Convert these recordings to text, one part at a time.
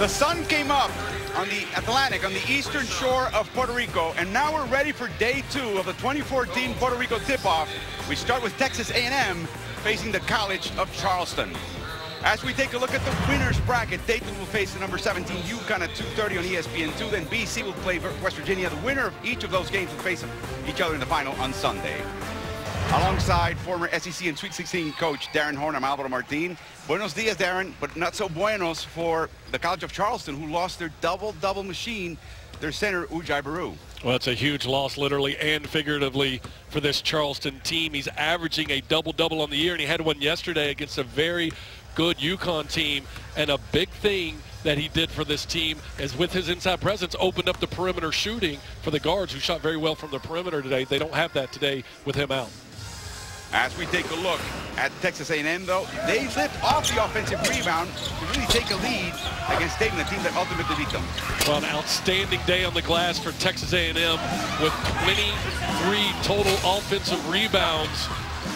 The sun came up on the Atlantic, on the eastern shore of Puerto Rico, and now we're ready for day 2 of the 2014 Puerto Rico tip-off. We start with Texas A&M facing the College of Charleston. As we take a look at the winner's bracket, Dayton will face the number 17 UConn at 2:30 on ESPN2. Then BC will play West Virginia. The winner of each of those games will face each other in the final on Sunday. Alongside former SEC and Sweet 16 coach Darren Horn, I'm Alvaro Martin. Buenos dias, Darren, but not so buenos for the College of Charleston, who lost their double-double machine, their center, Ujai Baru. Well, it's a huge loss, literally and figuratively, for this Charleston team. He's averaging a double-double on the year, and he had one yesterday against a very good UConn team. And a big thing that he did for this team is, with his inside presence, opened up the perimeter shooting for the guards, who shot very well from the perimeter today. They don't have that today with him out. As we take a look at Texas A&M, though, they lived off the offensive rebound to really take a lead against Dayton, the team that ultimately beat them. Well, an outstanding day on the glass for Texas A&M with 23 total offensive rebounds.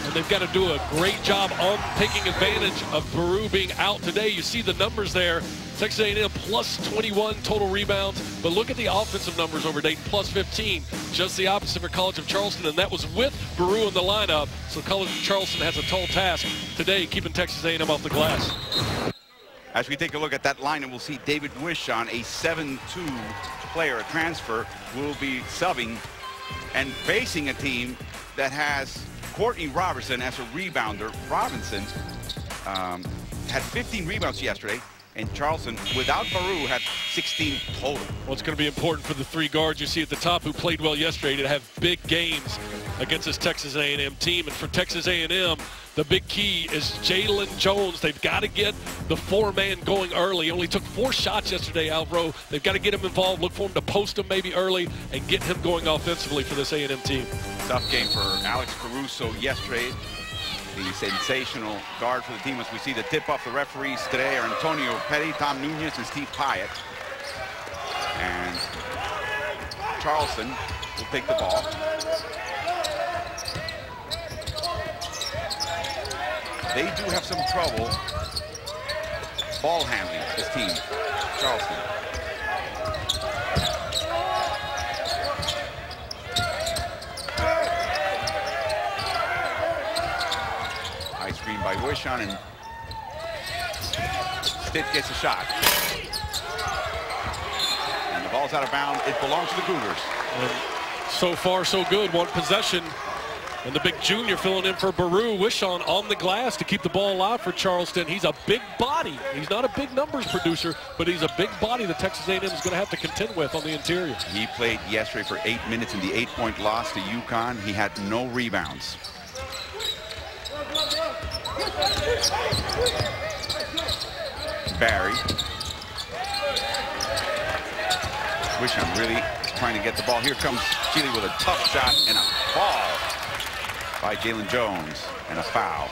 And they've got to do a great job on taking advantage of Baru being out today. You see the numbers there. Texas A&M plus 21 total rebounds. But look at the offensive numbers over Dayton, plus 15. Just the opposite for College of Charleston, and that was with Baru in the lineup. So College of Charleston has a tall task today, keeping Texas A&M off the glass. As we take a look at that lineup, we'll see David Wishon, a 7'2" player, a transfer, will be subbing and facing a team that has Courtney Robertson as a rebounder. Robinson had 15 rebounds yesterday, and Charleston, without Baru, had 16 total. Well, it's going to be important for the 3 guards you see at the top who played well yesterday to have big games against this Texas A&M team. And for Texas A&M, the big key is Jalen Jones. They've got to get the 4-man going early. He only took 4 shots yesterday, Alvaro. They've got to get him involved, look for him to post him maybe early, and get him going offensively for this A&M team. Tough game for Alex Caruso yesterday, the sensational guard for the team. As we see the tip-off, the referees today are Antonio Petty, Tom Nunez, and Steve Pyatt. And Charleston will take the ball. They do have some trouble ball handling, this team, Charleston. High screen by Wishon, and Stitt gets a shot. And the ball's out of bounds. It belongs to the Cougars. And so far, so good. One possession. And the big junior filling in for Baru, Wishon on the glass to keep the ball alive for Charleston. He's a big body. He's not a big numbers producer, but he's a big body that Texas A&M is going to have to contend with on the interior. He played yesterday for 8 minutes in the 8-point loss to UConn. He had no rebounds. Barry. Wishon really trying to get the ball. Here comes Chile with a tough shot and a ball by Jalen Jones, and a foul.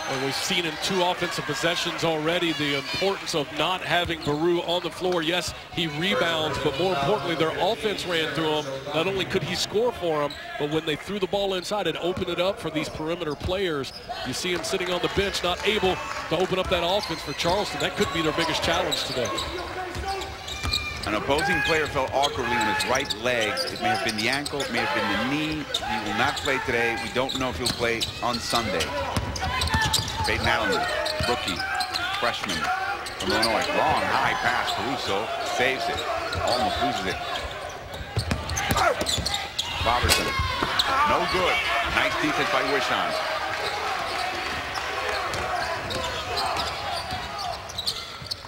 And we've seen in 2 offensive possessions already the importance of not having Baru on the floor. Yes, he rebounds, but more importantly, their offense ran through him. Not only could he score for them, but when they threw the ball inside and opened it up for these perimeter players, you see him sitting on the bench, not able to open up that offense for Charleston. That could be their biggest challenge today. An opposing player fell awkwardly on his right leg. It may have been the ankle, it may have been the knee. He will not play today. We don't know if he'll play on Sunday. Peyton Allen, rookie, freshman from Illinois. Long, high pass. Caruso saves it. Almost loses it. Robertson, no good. Nice defense by Wishon.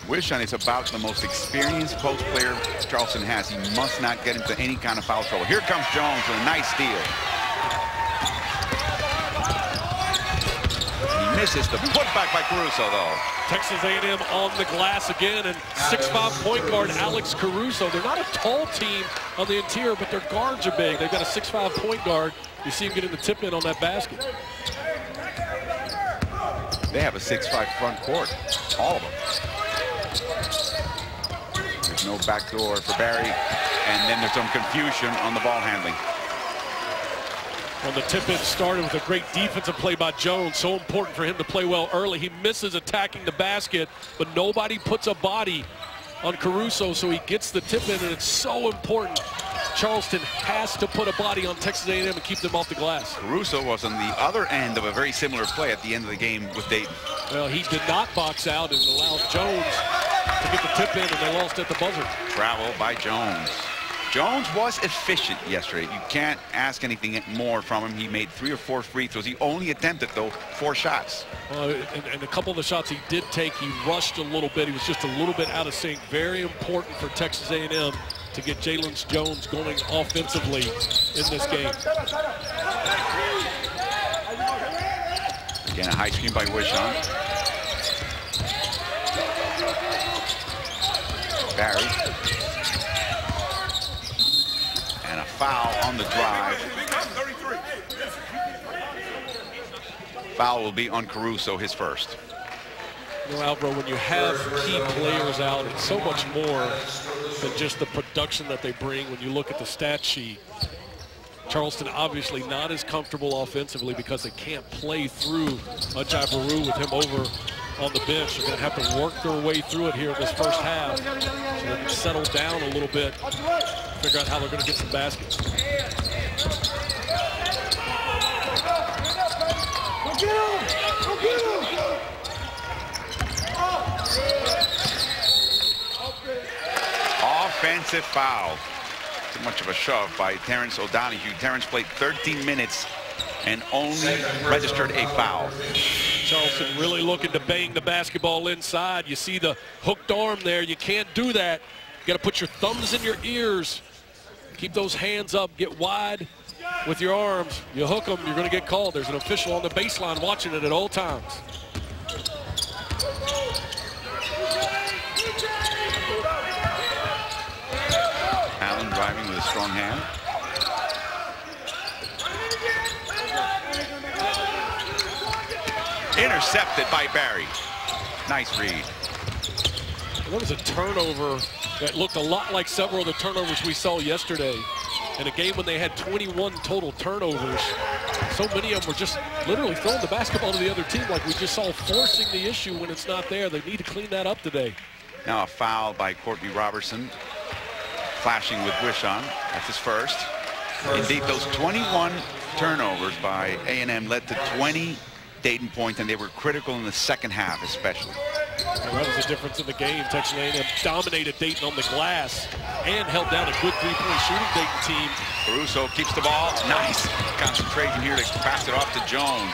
Wishon is about the most experienced post player Charleston has. He must not get into any kind of foul trouble. Here comes Jones with a nice steal. He misses the putback by Caruso, though. Texas A&M on the glass again, and 6'5" point guard Alex Caruso. They're not a tall team on the interior, but their guards are big. They've got a 6'5" point guard. You see him getting the tip in on that basket. They have a 6'5" front court, all of them. There's no backdoor for Barry, and then there's some confusion on the ball handling. On the tip-in started with a great defensive play by Jones. So important for him to play well early. He misses attacking the basket, but nobody puts a body on Caruso, so he gets the tip-in, and it's so important. Charleston has to put a body on Texas A&M and keep them off the glass. Caruso was on the other end of a very similar play at the end of the game with Dayton. Well, he did not box out and allowed Jones to get the tip-in, and they lost at the buzzer. Travel by Jones. Jones was efficient yesterday. You can't ask anything more from him. He made 3 or 4 free throws. He only attempted, though, 4 shots. And a couple of the shots he did take, he rushed a little bit. He was just a little bit out of sync. Very important for Texas A&M to get Jalen Jones going offensively in this game. Again, a high screen by Wishon. Barry. And a foul on the drive. Foul will be on Caruso, his first. You know, Alvaro, when you have key players out, it's so much more than just the production that they bring. When you look at the stat sheet, Charleston obviously not as comfortable offensively because they can't play through Ajay Baru with him over on the bench. They're going to have to work their way through it here in this first half so they can settle down a little bit, figure out how they're going to get some baskets. Offensive foul. Too much of a shove by Terrence O'Donoghue. Terrence played 13 minutes and only registered a foul. Charleston really looking to bang the basketball inside. You see the hooked arm there. You can't do that. You got to put your thumbs in your ears. Keep those hands up. Get wide with your arms. You hook them, you're going to get called. There's an official on the baseline watching it at all times. Allen driving with a strong hand. Intercepted by Barry. Nice read. That was a turnover that looked a lot like several of the turnovers we saw yesterday. In a game when they had 21 total turnovers, so many of them were just literally throwing the basketball to the other team like we just saw, forcing the issue when it's not there. They need to clean that up today. Now a foul by Courtney Robertson. Flashing with Wishon. That's his first. Indeed, those 21 turnovers by A&M led to 20 Dayton points, and they were critical in the second half especially. And that was the difference in the game. Texas A&M dominated Dayton on the glass and held down a good three-point shooting Dayton team. Caruso keeps the ball. Nice concentration here to pass it off to Jones.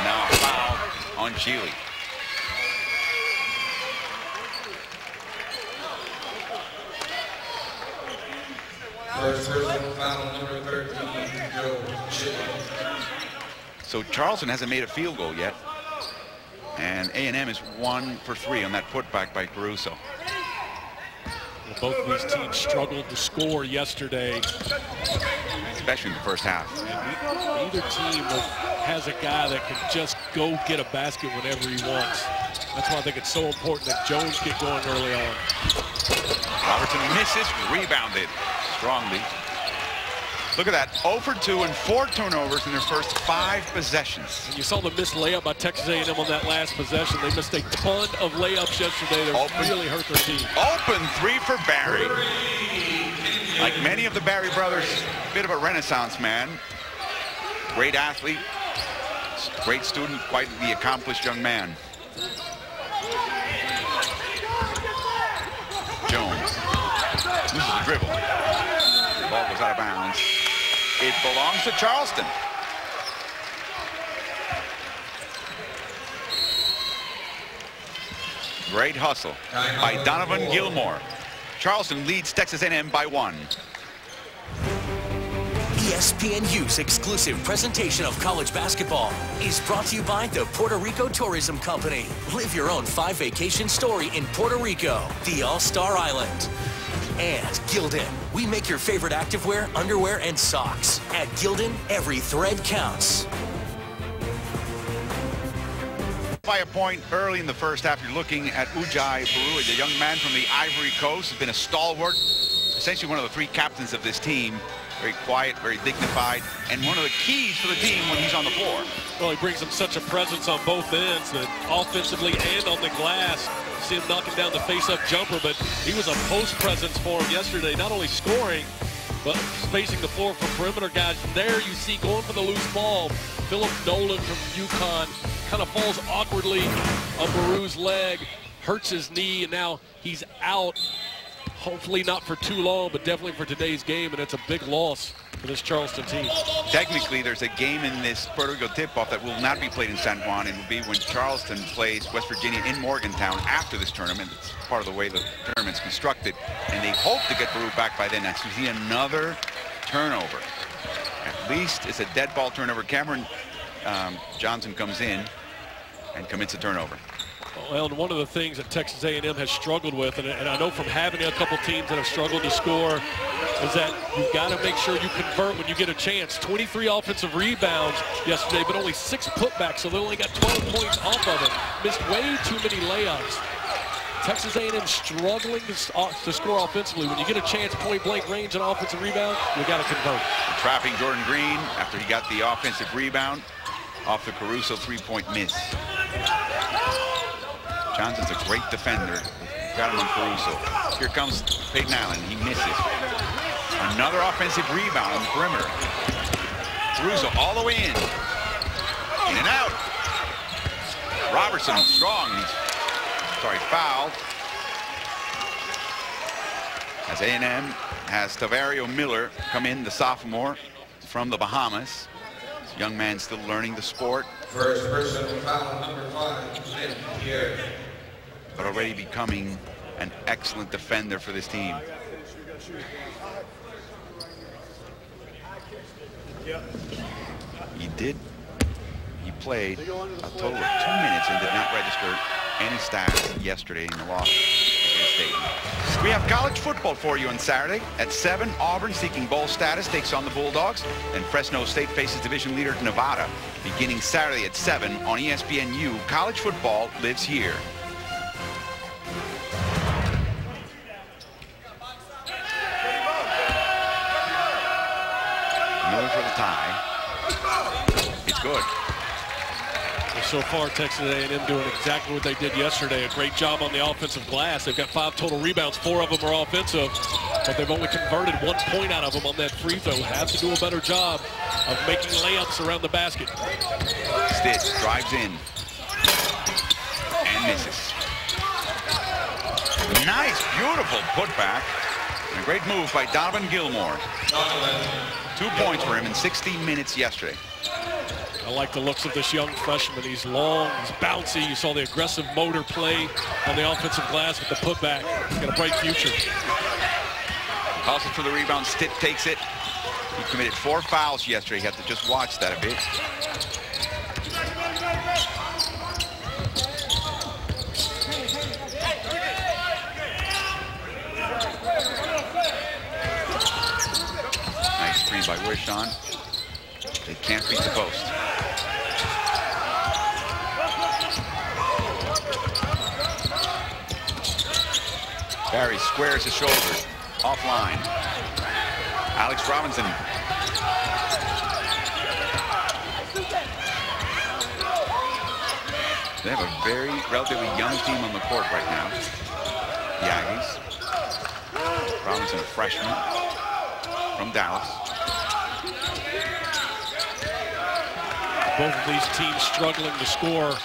Now a foul on Gili. First personal foul, number 13, Joe Gili. So Charleston hasn't made a field goal yet. And A&M is 1 for 3 on that putback by Caruso. Well, both of these teams struggled to score yesterday. Especially in the first half. And neither team has a guy that can just go get a basket whenever he wants. That's why I think it's so important that Jones get going early on. Robertson misses, rebounded strongly. Look at that, 0 for 2 and 4 turnovers in their first 5 possessions. And you saw the missed layup by Texas A&M on that last possession. They missed a ton of layups yesterday that really hurt their team. Open 3 for Barry. Like many of the Barry brothers, a bit of a renaissance man. Great athlete, great student, quite the accomplished young man. Jones loses the dribble. The ball goes out of bounds. It belongs to Charleston. Great hustle by Donovan Gilmore. Charleston leads Texas A&M by 1. ESPNU's exclusive presentation of college basketball is brought to you by the Puerto Rico Tourism Company. Live your own 5-vacation story in Puerto Rico, the All-Star Island. And Gildan. We make your favorite activewear, underwear, and socks. At Gildan, every thread counts. By a point early in the first half, you're looking at Ajay Baru, the young man from the Ivory Coast, has been a stalwart essentially one of the three captains of this team. Very quiet, very dignified, and one of the keys for the team when he's on the floor. Well, he brings him such a presence on both ends, that offensively and on the glass. See him knocking down the face-up jumper, but he was a post presence for him yesterday, not only scoring, but spacing the floor for perimeter guys. There you see going for the loose ball. Philip Nolan from UConn kind of falls awkwardly on Baru's leg, hurts his knee, and now he's out. Hopefully not for too long, but definitely for today's game, and it's a big loss for this Charleston team. Technically, there's a game in this Puerto Rico tip-off that will not be played in San Juan. It will be when Charleston plays West Virginia in Morgantown after this tournament. It's part of the way the tournament's constructed, and they hope to get Baru back by then. As we see another turnover. At least it's a dead ball turnover. Cameron Johnson comes in and commits a turnover. Well, and one of the things that Texas A&M has struggled with, and I know from having a couple teams that have struggled to score, is that you've got to make sure you convert when you get a chance. 23 offensive rebounds yesterday, but only 6 putbacks, so they only got 12 points off of it. Missed way too many layups. Texas A&M struggling to score offensively. When you get a chance, point-blank range and offensive rebound, you got to convert. Trapping Jordan Green after he got the offensive rebound off the Caruso three-point miss. Johnson's a great defender. Got him on Caruso. Here comes Peyton Allen. He misses. Another offensive rebound on the perimeter. Caruso all the way in. In and out. Robertson strong. He's fouled. As A&M has Tavario Miller come in, the sophomore from the Bahamas. This young man still learning the sport. First person foul, number 5, Pierre. But already becoming an excellent defender for this team. He played a total of 2 minutes and did not register any stats yesterday in the loss against Dayton. We have college football for you on Saturday at 7. Auburn, seeking bowl status, takes on the Bulldogs. Then Fresno State faces division leader Nevada. Beginning Saturday at 7 on ESPNU, college football lives here. Miller for the tie. It's good. So far, Texas A&M doing exactly what they did yesterday. A great job on the offensive glass. They've got 5 total rebounds. 4 of them are offensive, but they've only converted 1 point out of them on that free throw. Have to do a better job of making layups around the basket. Stitt drives in and misses. Nice, beautiful putback. And a great move by Donovan Gilmore. 2 points for him in 16 minutes yesterday. I like the looks of this young freshman. He's long, he's bouncy. You saw the aggressive motor play on the offensive glass with the putback. He's got a bright future. Hustles for the rebound. Stitt takes it. He committed 4 fouls yesterday. You have to just watch that a bit. Nice screen by Wishon. They can't beat the post. Barry squares his shoulders. Offline. Alex Robinson. They have a very relatively young team on the court right now. The Aggies. Robinson, a freshman from Dallas. Both of these teams struggling to score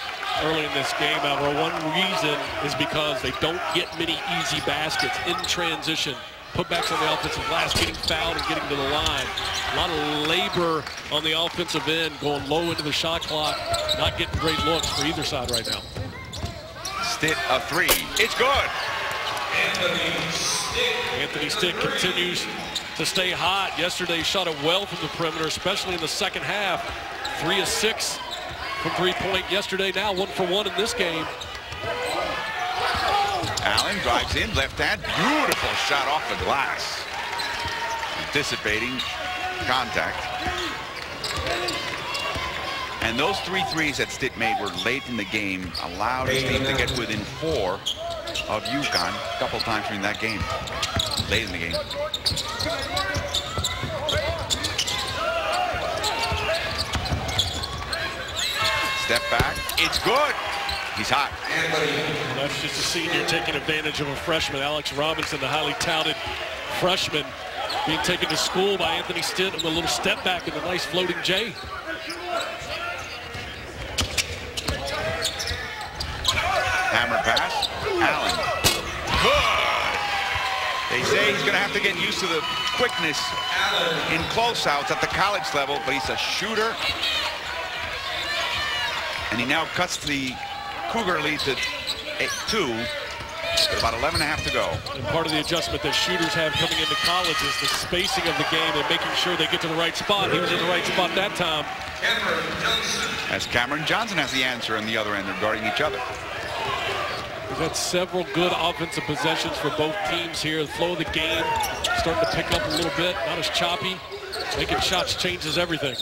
early in this game. However, one reason is because they don't get many easy baskets in transition. Putbacks on the offensive glass, getting fouled and getting to the line. A lot of labor on the offensive end, going low into the shot clock. Not getting great looks for either side right now. Stitt, a 3. It's good. Anthony Stitt continues to stay hot. Yesterday shot it well from the perimeter, especially in the second half. 3 of 6 from three-point yesterday. Now 1 for 1 in this game. Allen drives in, left hand, beautiful shot off the glass. Anticipating contact. And those 3 threes that Stitt made were late in the game, allowed his team to get within 4 of UConn a couple times during that game. late in the game. Step back. It's good. He's hot. Well, that's just a senior taking advantage of a freshman. Alex Robinson, the highly touted freshman, being taken to school by Anthony Stitt with a little step back and a nice floating J. Hammer pass. Allen. Good. They say he's going to have to get used to the quickness in closeouts at the college level, but he's a shooter. And he now cuts the Cougar lead to 2 with about 11.5 to go. And part of the adjustment that shooters have coming into college is the spacing of the game and making sure they get to the right spot. He was in the right spot that time. As Cameron Johnson has the answer on the other end. They're guarding each other. We've had several good offensive possessions for both teams here. The flow of the game starting to pick up a little bit. Not as choppy. Making shots changes everything.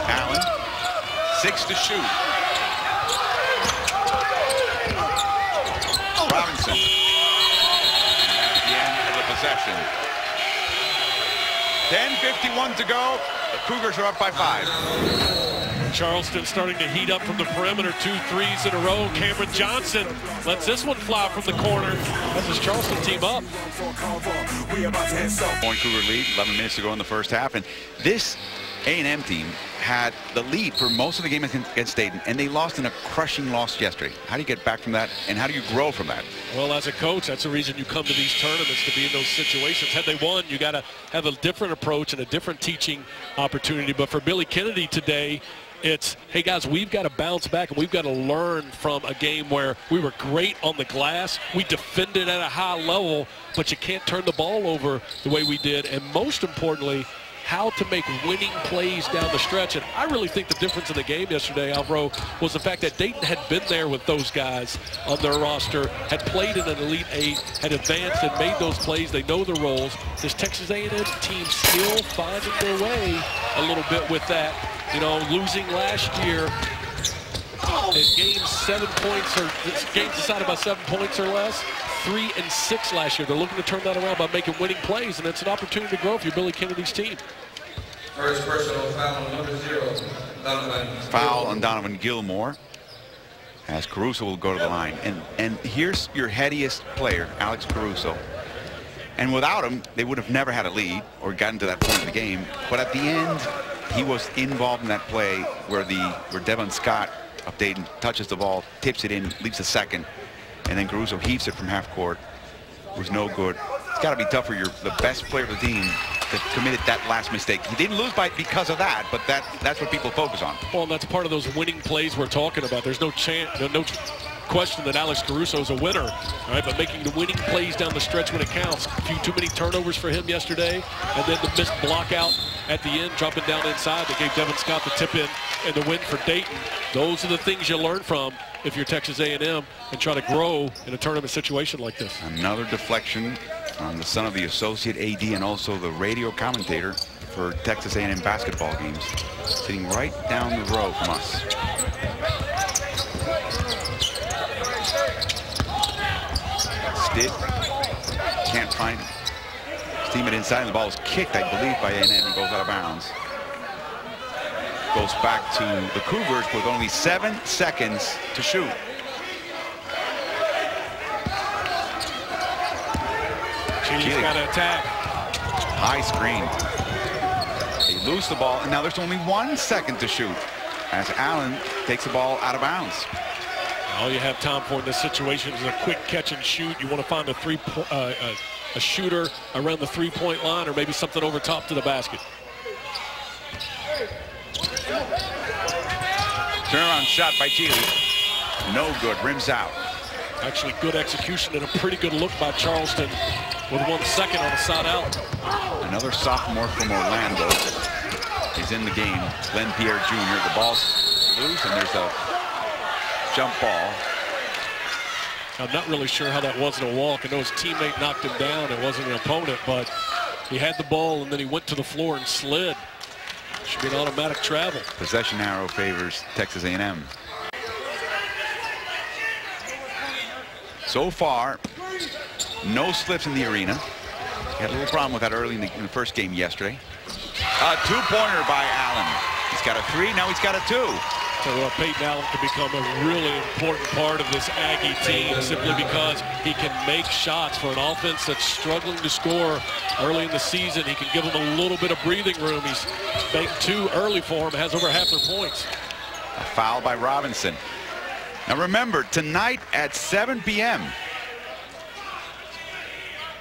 Allen, 6 to shoot. Robinson. At the end of the possession. 10:51 to go. The Cougars are up by 5. Charleston starting to heat up from the perimeter. 2 threes in a row. Cameron Johnson lets this one fly from the corner. That's his Charleston team up. Point Cougar lead, 11 minutes to go in the first half. And this A&M team had the lead for most of the game against Dayton, and they lost in a crushing loss yesterday. How do you get back from that, and how do you grow from that? Well, as a coach, that's the reason you come to these tournaments, to be in those situations. Had they won, you got to have a different approach and a different teaching opportunity. But for Billy Kennedy today, it's, hey guys, we've got to bounce back and we've got to learn from a game where we were great on the glass. We defended at a high level, but you can't turn the ball over the way we did. And most importantly, how to make winning plays down the stretch. And I really think the difference in the game yesterday, Alvaro, was the fact that Dayton had been there with those guys on their roster, had played in an Elite 8, had advanced and made those plays. They know the roles. This Texas A&M team still finding their way a little bit with that. You know, losing last year in games 7 points, or games decided by 7 points or less. 3 and 6 last year. They're looking to turn that around by making winning plays, and it's an opportunity to grow if you're Billy Kennedy's team. First personal foul on number 0, Donovan. Foul on Donovan Gilmore, as Caruso will go to the line. And here's your headiest player, Alex Caruso. And without him, they would have never had a lead or gotten to that point in the game. But at the end, he was involved in that play where Devon Scott of Dayton touches the ball, tips it in, leaves a second, and then Caruso heaves it from half court. It was no good. It's got to be tough for the best player of the team that committed that last mistake. He didn't lose by because of that, but that's what people focus on. Well, and that's part of those winning plays we're talking about. There's no question that Alex Caruso is a winner, all right, but making the winning plays down the stretch when it counts. A few too many turnovers for him yesterday, and then the missed block out at the end, dropping down inside that gave Devon Scott the tip in and the win for Dayton. Those are the things you learn from if you're Texas A&M and try to grow in a tournament situation like this. Another deflection on the son of the associate AD and also the radio commentator for Texas A&M basketball games, sitting right down the row from us. Stitt can't find his teammate inside, and the ball is kicked, I believe, by A&M and goes out of bounds. Goes back to the Cougars with only 7 seconds to shoot. Chile's got to attack. High screen. They lose the ball, and now there's only 1 second to shoot as Allen takes the ball out of bounds. All you have time for in this situation is a quick catch and shoot. You want to find a shooter around the three-point line, or maybe something over top to the basket. Turnaround shot by Chile. No good. Rims out. Actually, good execution and a pretty good look by Charleston with 1 second on the side out. Another sophomore from Orlando is in the game. Glenn Pierre Jr. The ball's loose, and there's a jump ball. I'm not really sure how that wasn't a walk. I know his teammate knocked him down. It wasn't an opponent, but He had the ball, and then he went to the floor and slid. Should be an automatic travel. Possession arrow favors Texas A&M. So far, no slips in the arena. Had a little problem with that early in the first game yesterday. A two-pointer by Allen. He's got a 3, now he's got a 2. So Peyton Allen could become a really important part of this Aggie team simply because he can make shots for an offense that's struggling to score early in the season. He can give them a little bit of breathing room. He's banked 2 early for him, has over half their points. A foul by Robinson. Now remember, tonight at 7 p.m.,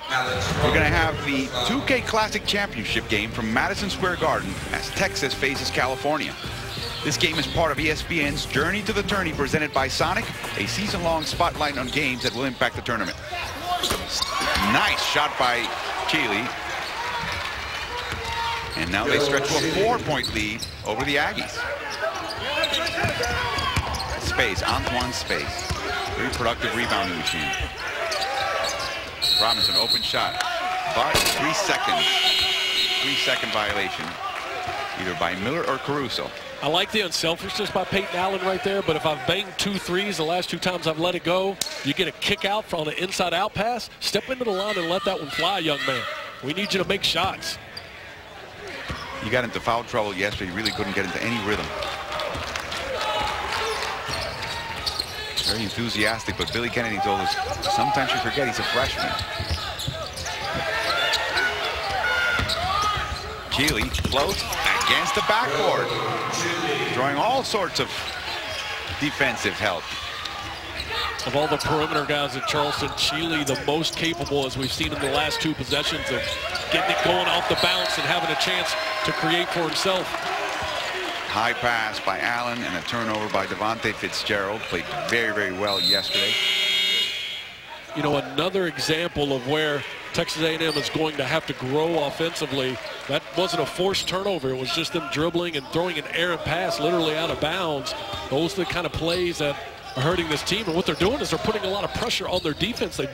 we're going to have the 2K Classic Championship game from Madison Square Garden as Texas faces California. This game is part of ESPN's Journey to the Tourney presented by Sonic, a season-long spotlight on games that will impact the tournament. Nice shot by Chile. And now they stretch to a 4-point lead over the Aggies. Space, Antoine Space. Very productive rebounding machine. Robinson, open shot, but 3 seconds. 3-second violation, either by Miller or Caruso. I like the unselfishness by Peyton Allen right there, but if I've banged 2 threes the last 2 times I've let it go, you get a kick out on an inside-out pass, step into the line and let that one fly, young man. We need you to make shots. He got into foul trouble yesterday. He really couldn't get into any rhythm. Very enthusiastic, but Billy Kennedy told us sometimes you forget he's a freshman. Keeley floats against the backboard, drawing all sorts of defensive help. Of all the perimeter guys at Charleston, Chile the most capable, as we've seen in the last 2 possessions, of getting it going off the bounce and having a chance to create for himself. High pass by Allen and a turnover by Devontae Fitzgerald. Played very, very well yesterday. You know, another example of where Texas A&M is going to have to grow offensively. That wasn't a forced turnover. It was just them dribbling and throwing an errant pass literally out of bounds. Those are the kind of plays that are hurting this team. And what they're doing is they're putting a lot of pressure on their defense. They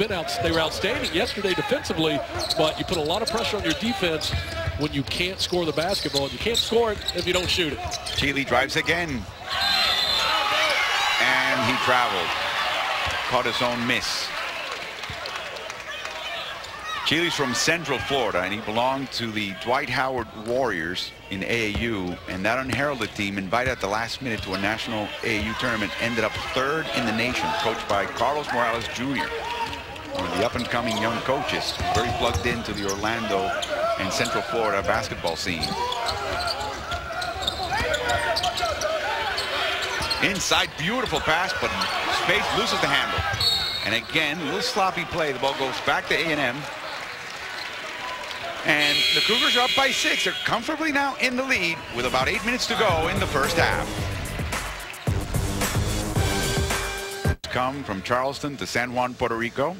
were outstanding yesterday defensively, but you put a lot of pressure on your defense when you can't score the basketball. You can't score it if you don't shoot it. Chile drives again. And he traveled. Caught his own miss. Chile's from Central Florida, and he belonged to the Dwight Howard Warriors in AAU, and that unheralded team, invited at the last minute to a national AAU tournament, ended up 3rd in the nation, coached by Carlos Morales Jr., one of the up-and-coming young coaches, very plugged into the Orlando and Central Florida basketball scene. Inside, beautiful pass, but Space loses the handle. And again, a little sloppy play. The ball goes back to A&M. And the Cougars are up by 6. They're comfortably now in the lead with about 8 minutes to go in the first half. Come from Charleston to San Juan, Puerto Rico.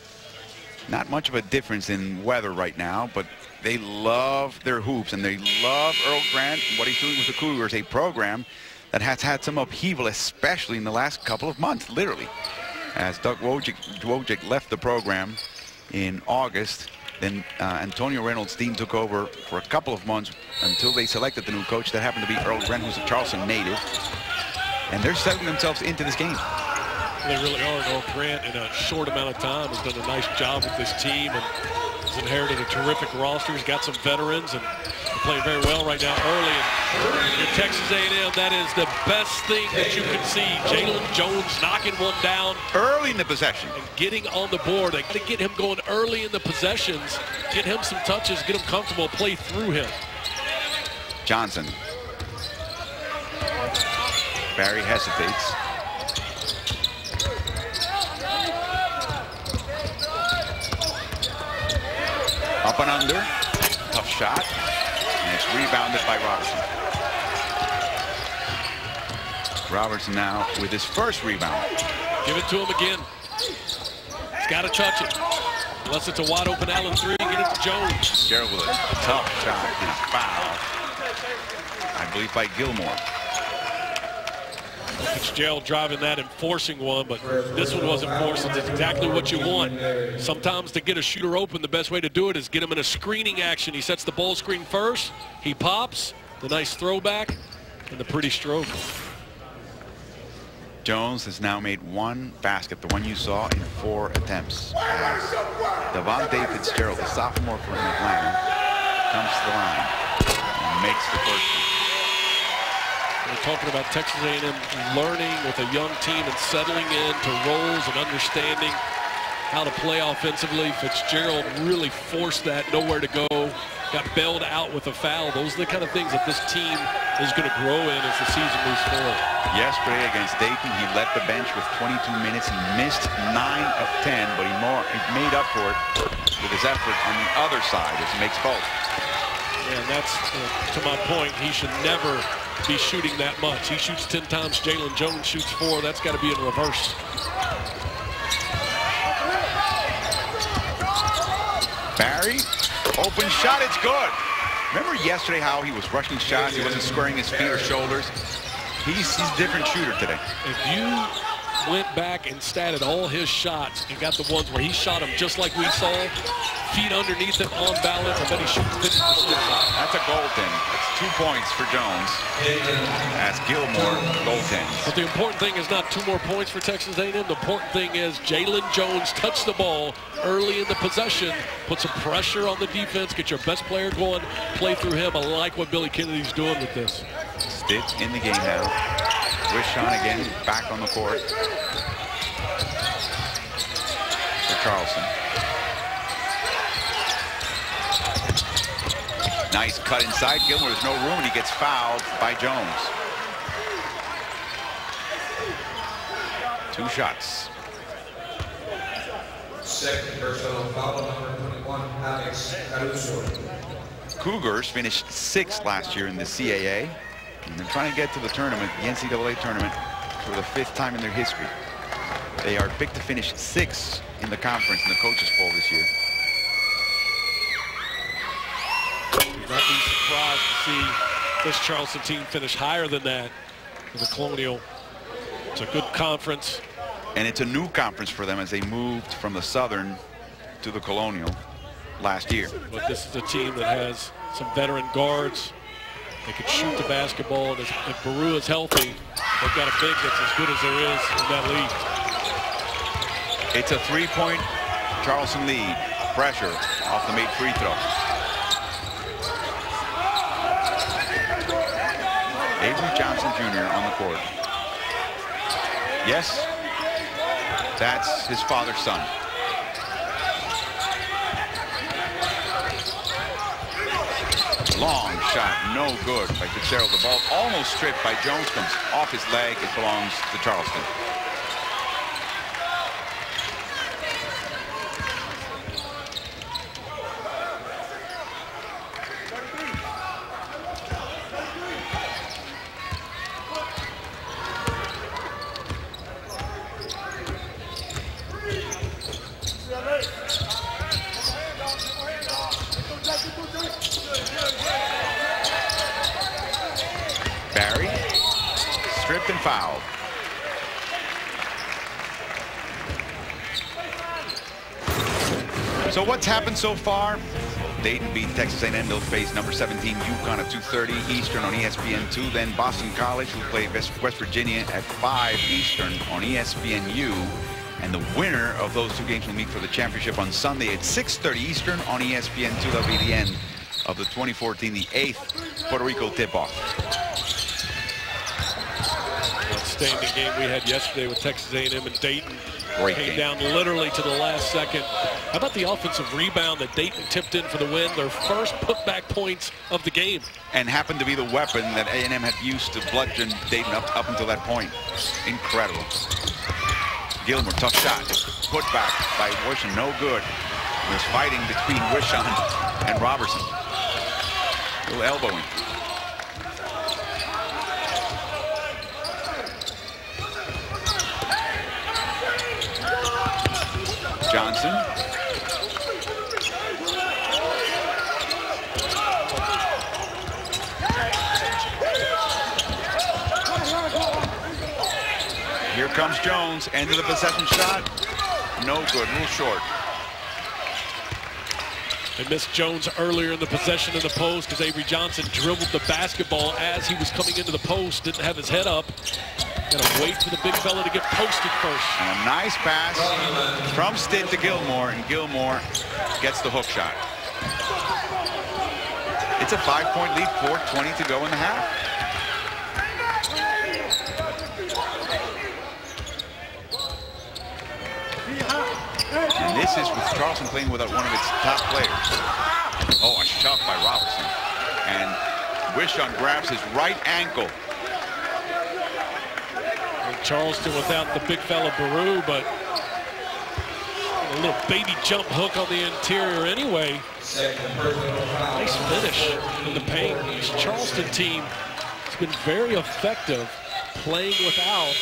Not much of a difference in weather right now, but they love their hoops and they love Earl Grant, what he's doing with the Cougars, a program that has had some upheaval, especially in the last couple of months, literally. As Doug Wojcik left the program in August, then Antonio Reynolds' team took over for a couple of months until they selected the new coach. That happened to be Earl Grant, who's a Charleston native. And they're settling themselves into this game. They really are. Earl Grant, in a short amount of time, has done a nice job with this team and has inherited a terrific roster. He's got some veterans and they're playing very well right now early. And in Texas A&M, that is the best thing that you can see. Jalen Jones knocking one down Early in the possession. and getting on the board. They got to get him going early in the possessions, get him some touches, get him comfortable, play through him. Johnson. Barry hesitates. Up and under. Tough shot. And it's rebounded by Robertson. Robertson now with his first rebound. Give it to him again. He's got to touch it. Unless it's a wide open Allen 3, get it to Jones. Gerald with a tough shot and foul. I believe by Gilmore. Fitzgerald driving that and forcing one, but this one wasn't forced. It's exactly what you want. Sometimes to get a shooter open, the best way to do it is get him in a screening action. He sets the ball screen first, he pops, the nice throwback, and the pretty stroke. Jones has now made one basket, the one you saw, in 4 attempts. Devontae Fitzgerald, the sophomore from Atlanta, comes to the line and makes the first one. We're talking about Texas A&M learning with a young team and settling into roles and understanding how to play offensively. Fitzgerald really forced that, nowhere to go, got bailed out with a foul. Those are the kind of things that this team is going to grow in as the season moves forward. Yesterday against Dayton, he left the bench with 22 minutes. He missed 9 of 10, but he made up for it with his effort on the other side as he makes both. Yeah, and that's, to my point, he should never be shooting that much. He shoots 10 times, Jalen Jones shoots 4. That's got to be in reverse. Barry, open shot, it's good. Remember yesterday how he was rushing shots, he wasn't squaring his feet or shoulders? He's a different shooter today. If you went back and statted all his shots and got the ones where he shot them just like we saw, feet underneath him on balance, I bet he's shooting 50%. That's a goaltend. That's 2 points for Jones as Gilmore goaltends. But the important thing is not 2 more points for Texas A&M. The important thing is Jalen Jones touched the ball early in the possession, put some pressure on the defense, get your best player going, play through him. I like what Billy Kennedy's doing with this. Stitt in the game now. Wishon again back on the court for Charleston. Nice cut inside Gilmore. There's no room, and he gets fouled by Jones. 2 shots. Second personal foul, number 21, Alex Caruso. Cougars finished 6th last year in the CAA, and they're trying to get to the tournament, the NCAA tournament, for the 5th time in their history. They are picked to finish 6th in the conference in the coaches poll this year. Would not be surprised to see this Charleston team finish higher than that in the Colonial. It's a good conference. And it's a new conference for them as they moved from the Southern to the Colonial last year. But this is a team that has some veteran guards. They can shoot the basketball, and if Baru is healthy, they've got a big that's as good as there is in that league. It's a 3-point Charleston lead. Pressure off the made free throw. Avery Johnson Jr. on the court. Yes, that's his father's son. Long shot, no good by Fitzgerald. The ball almost stripped by Jones, comes off his leg. It belongs to Charleston. Barry, stripped and fouled. So what's happened so far? Dayton beat Texas A&M. They'll face number 17 UConn at 2:30 Eastern on ESPN2. Then Boston College will play West Virginia at 5 Eastern on ESPNU. And the winner of those 2 games will meet for the championship on Sunday at 6:30 Eastern on ESPN2. That'll be the end of the 2014, the 8th Puerto Rico tip-off. Outstanding game we had yesterday with Texas A&M and Dayton. Great Came game. down literally to the last second. How about the offensive rebound that Dayton tipped in for the win? Their first putback points of the game. And happened to be the weapon that A&M had used to bludgeon Dayton up until that point. Incredible. Gilmore, tough shot. Put back by Wishon, no good. There's fighting between Wishon and Robertson. A little elbowing. Johnson. comes Jones. End of the possession shot. No good. A little short. They missed Jones earlier in the possession in the post because Avery Johnson dribbled the basketball as he was coming into the post. Didn't have his head up. Got to wait for the big fella to get posted first. And a nice pass from Stint to Gilmore, and Gilmore gets the hook shot. It's a 5-point lead, 4:20 to go in the half. And this is with Charleston playing without one of its top players. Oh, a shove by Robertson. And Wishon grabs his right ankle. And Charleston without the big fella Baru, but a little baby jump hook on the interior anyway. Nice finish in the paint. This Charleston team has been very effective playing without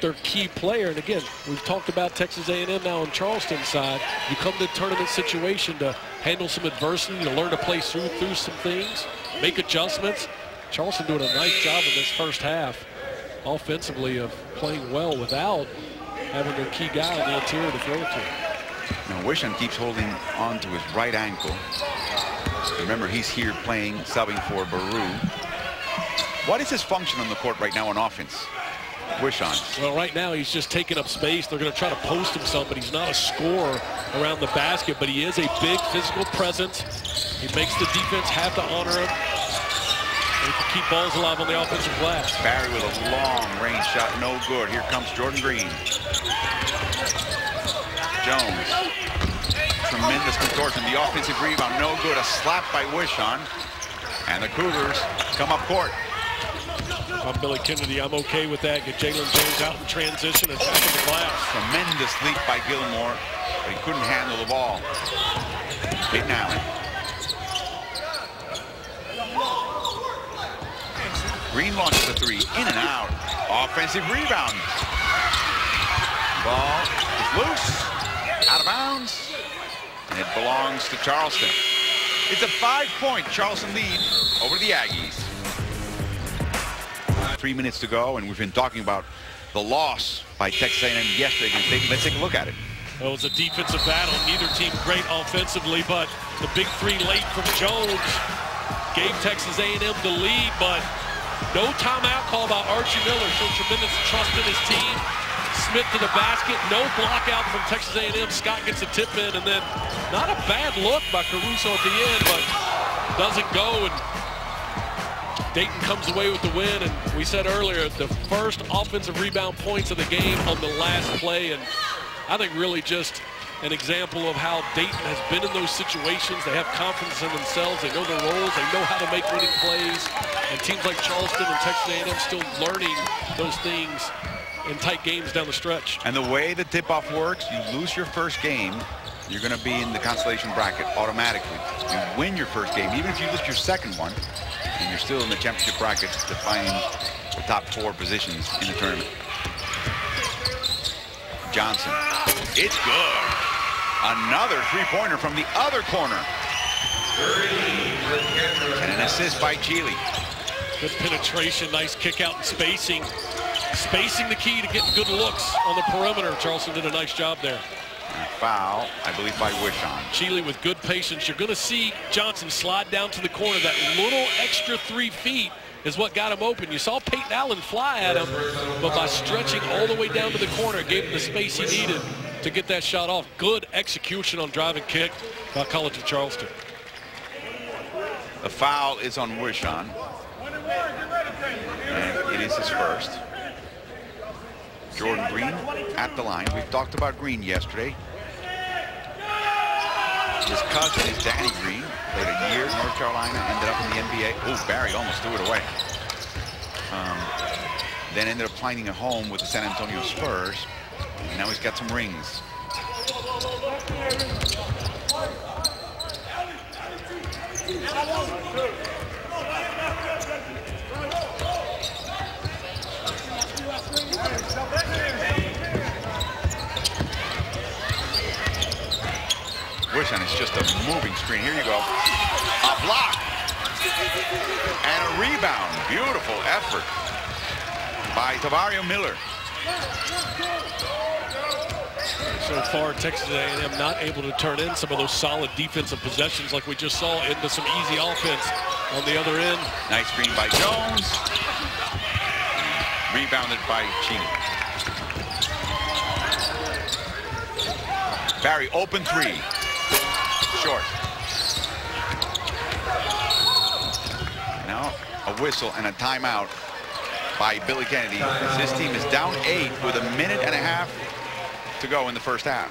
their key player. And again, we've talked about Texas A&M now on Charleston's side. You come to a tournament situation to handle some adversity, to learn to play through some things, make adjustments. Charleston doing a nice job in this first half offensively of playing well without having their key guy on the interior to throw it to. Now Wishon keeps holding on to his right ankle. Remember, he's here playing, subbing for Baru. What is his function on the court right now on offense? Wishon. Well, right now he's just taking up space. They're going to try to post him some, but he's not a scorer around the basket, but he is a big physical presence. He makes the defense have to honor him. And he can keep balls alive on the offensive glass. Barry with a long range shot, no good. Here comes Jordan Green. Jones. Tremendous contortion. The offensive rebound, no good. A slap by Wishon. And the Cougars come up court. I'm Billy Kennedy. I'm okay with that. Get Jalen Jones out in transition and back in the glass. Tremendous leap by Gilmore, but he couldn't handle the ball. Peyton Allen. Green launches a three, in and out. Offensive rebound. Ball is loose, out of bounds, and it belongs to Charleston. It's a 5-point Charleston lead over the Aggies. 3 minutes to go, and we've been talking about the loss by Texas A&M yesterday against Dayton. Let's take a look at it. Well, it was a defensive battle. Neither team great offensively, but the big three late from Jones gave Texas A&M the lead, but no timeout call by Archie Miller. Showed tremendous trust in his team. Smith to the basket. No block out from Texas A&M. Scott gets a tip in, and then not a bad look by Caruso at the end, but doesn't go, and Dayton comes away with the win. And we said earlier, the first offensive rebound points of the game on the last play, and I think really just an example of how Dayton has been in those situations. They have confidence in themselves. They know their roles. They know how to make winning plays. And teams like Charleston and Texas A&M still learning those things in tight games down the stretch. And the way the tip-off works, you lose your first game, you're going to be in the consolation bracket automatically. You win your first game, even if you lose your second one, and you're still in the championship bracket, defining the top 4 positions in the tournament. Johnson. It's good. Another three-pointer from the other corner. And an assist by Chile. Good penetration, nice kick out and spacing. Spacing the key to getting good looks on the perimeter. Charleston did a nice job there. And a foul, I believe, by Wishon. Chile with good patience. You're going to see Johnson slide down to the corner. That little extra 3 feet is what got him open. You saw Peyton Allen fly at him, but by stretching all the way down to the corner, gave him the space he needed to get that shot off. Good execution on drive and kick by College of Charleston. The foul is on Wishon. And it is his first. Jordan Green at the line. We've talked about Green yesterday. His cousin is Danny Green. Played a year at North Carolina, ended up in the NBA. Oh, Barry almost threw it away. Then ended up finding a home with the San Antonio Spurs. And now he's got some rings. Wishon is just a moving screen. Here you go. A block. And a rebound. Beautiful effort by Tavario Miller. So far, Texas A&M not able to turn in some of those solid defensive possessions like we just saw into some easy offense on the other end. Nice screen by Jones. Rebounded by Cheney. Barry, open three. Short. Now a whistle and a timeout by Billy Kennedy. This team is down 8 with a minute and a half to go in the first half.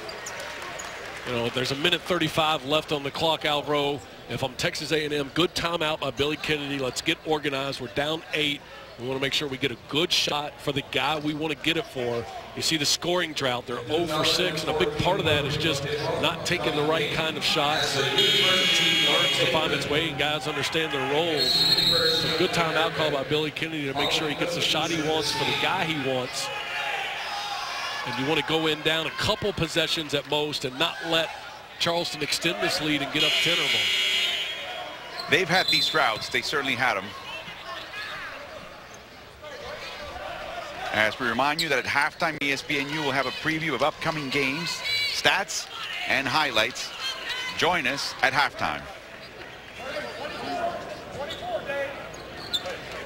You know, there's a minute 35 left on the clock, Alvaro. If I'm Texas A&M, good timeout by Billy Kennedy. Let's get organized. We're down 8. We want to make sure we get a good shot for the guy we want to get it for. You see the scoring drought. They're 0 for 6, and a big part of that is just not taking the right kind of shots. The team learns to find its way, and guys understand their roles. So good timeout call by Billy Kennedy to make sure he gets the shot he wants for the guy he wants. And you want to go in down a couple possessions at most and not let Charleston extend this lead and get up 10 or more. They've had these droughts. They certainly had them. As we remind you that at halftime, ESPNU will have a preview of upcoming games, stats, and highlights. Join us at halftime.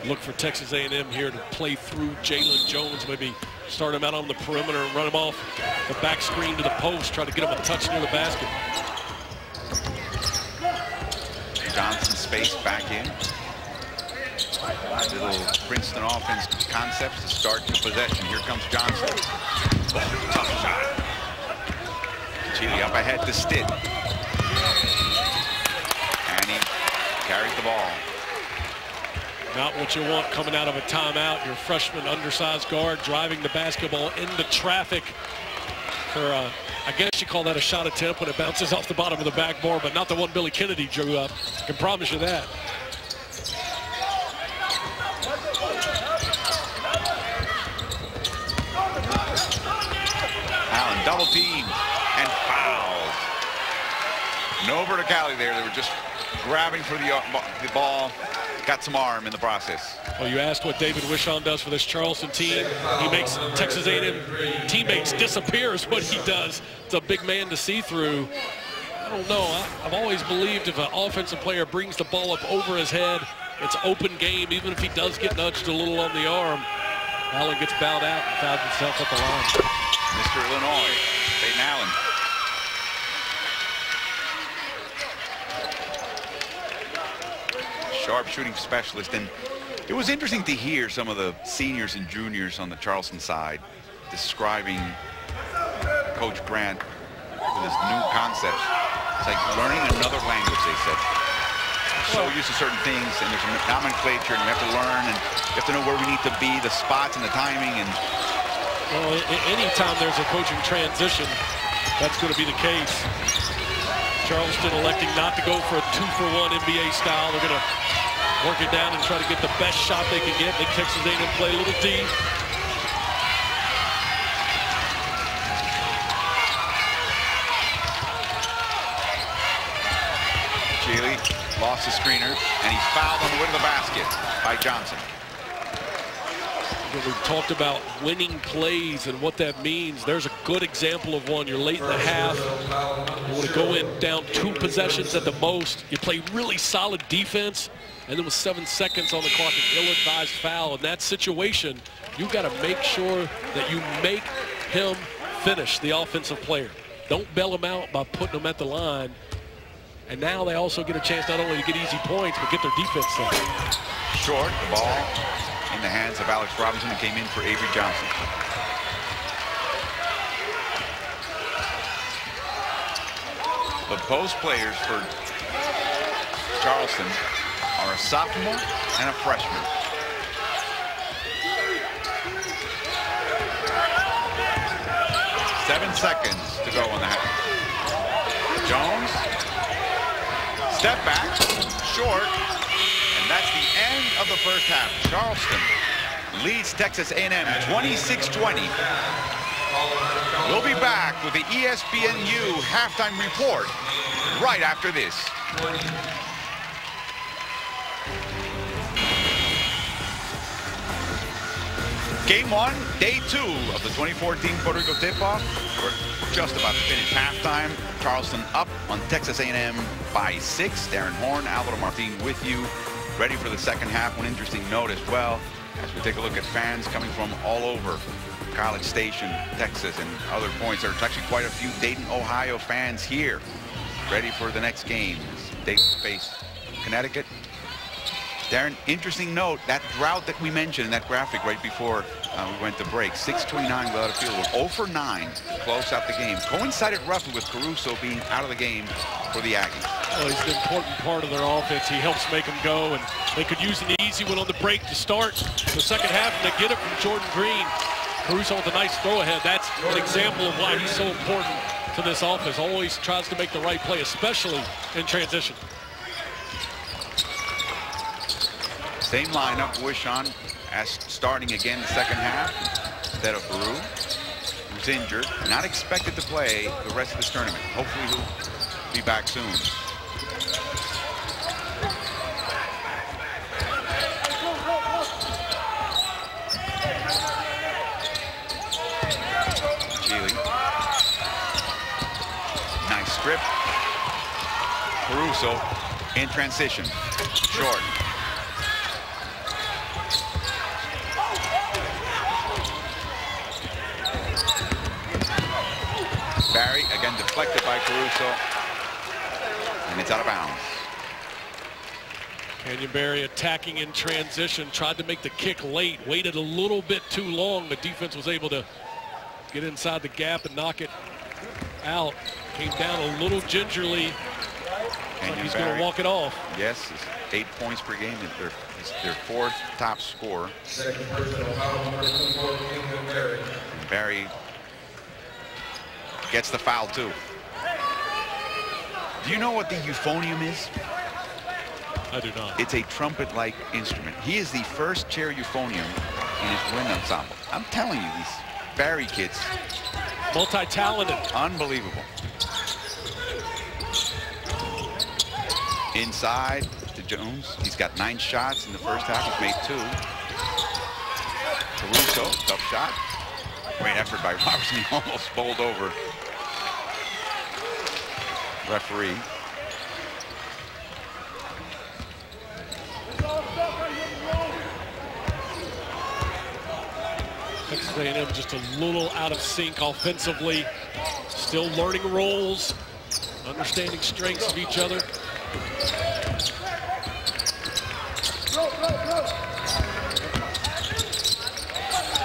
Look for Texas A&M here to play through Jalen Jones, maybe start him out on the perimeter and run him off the back screen to the post, try to get him a touch near the basket. Johnson space back in. Little Princeton offense concepts to start the possession. Here comes Johnson. Tough shot. Chile up ahead to Stitt. And he carries the ball. Not what you want coming out of a timeout. Your freshman undersized guard driving the basketball into traffic for I guess you call that a shot attempt when it bounces off the bottom of the backboard, but not the one Billy Kennedy drew up. I can promise you that. Allen double teamed and fouled. No verticality there. They were just grabbing for the ball. Got some arm in the process. Well, you asked what David Wishon does for this Charleston team. He makes Texas A&M teammates disappear is what he does. It's a big man to see through. I don't know. I've always believed if an offensive player brings the ball up over his head, it's open game, even if he does get nudged a little on the arm. Allen gets bowed out and fouls himself at the line. Mr. Illinois, Peyton Allen. Sharp shooting specialist, and it was interesting to hear some of the seniors and juniors on the Charleston side describing Coach Grant with his new concepts. It's like learning another language, they said. So used to certain things, and there's a nomenclature, and you have to learn, and you have to know where we need to be, the spots and the timing. And well, anytime there's a coaching transition, that's going to be the case. Charleston electing not to go for a 2-for-1 NBA style. They're going to work it down and try to get the best shot they can get. Make Texas A&M play a little D. Chile lost the screener, and he's fouled on the way to the basket by Johnson. We've talked about winning plays and what that means. There's a good example of one. You're late in the half. You want to go in down 2 possessions at the most. You play really solid defense, and then with 7 seconds on the clock, an ill-advised foul. In that situation, you've got to make sure that you make him finish, the offensive player. Don't bail him out by putting him at the line. And now they also get a chance not only to get easy points, but get their defense done. Short, the ball in the hands of Alex Robinson, who came in for Avery Johnson. The post players for Charleston are a sophomore and a freshman. Seven seconds to go on the half. Jones, step back, short, and that's the end of the first half. Charleston leads Texas A&M 26-20. We'll be back with the ESPNU halftime report right after this. Game one, day two of the 2014 Puerto Rico tip-off. We're just about to finish halftime. Charleston up on Texas A&M by 6. Darren Horn, Alvaro Martin with you, ready for the second half. One interesting note as well, as we take a look at fans coming from all over College Station, Texas, and other points. There's actually quite a few Dayton, Ohio fans here, ready for the next game. Dayton face Connecticut. Darren, interesting note, that drought that we mentioned in that graphic right before we went to break, 6:29 without a field goal, 0 for 9 to close out the game. Coincided roughly with Caruso being out of the game for the Aggies. Well, he's an important part of their offense. He helps make them go, and they could use an easy one on the break to start the second half, and they get it from Jordan Green. Caruso with a nice throw ahead. That's an example of why he's so important to this offense. Always tries to make the right play, especially in transition. Same lineup, Wishon as starting again the second half instead of Baru, who's injured, not expected to play the rest of this tournament. Hopefully he'll be back soon. Chile. Nice strip. Caruso in transition. Short. Barry again deflected by Caruso, and it's out of bounds. Canyon Barry attacking in transition, tried to make the kick late, waited a little bit too long. The defense was able to get inside the gap and knock it out. Came down a little gingerly. Like he's going to walk it off. Yes, it's 8 points per game. It's their fourth top scorer. Second personal foul, number 24, Canyon Barry. And Barry gets the foul too. Do you know what the euphonium is? I do not. It's a trumpet-like instrument. He is the first chair euphonium in his wind ensemble. I'm telling you, these Barry kids, multi-talented, unbelievable. Inside to Jones. He's got 9 shots in the first half. He's made 2. Caruso, tough shot. Great effort by Robertson. He almost bowled over referee. Texas A&M just a little out of sync offensively. Still learning roles, understanding strengths of each other.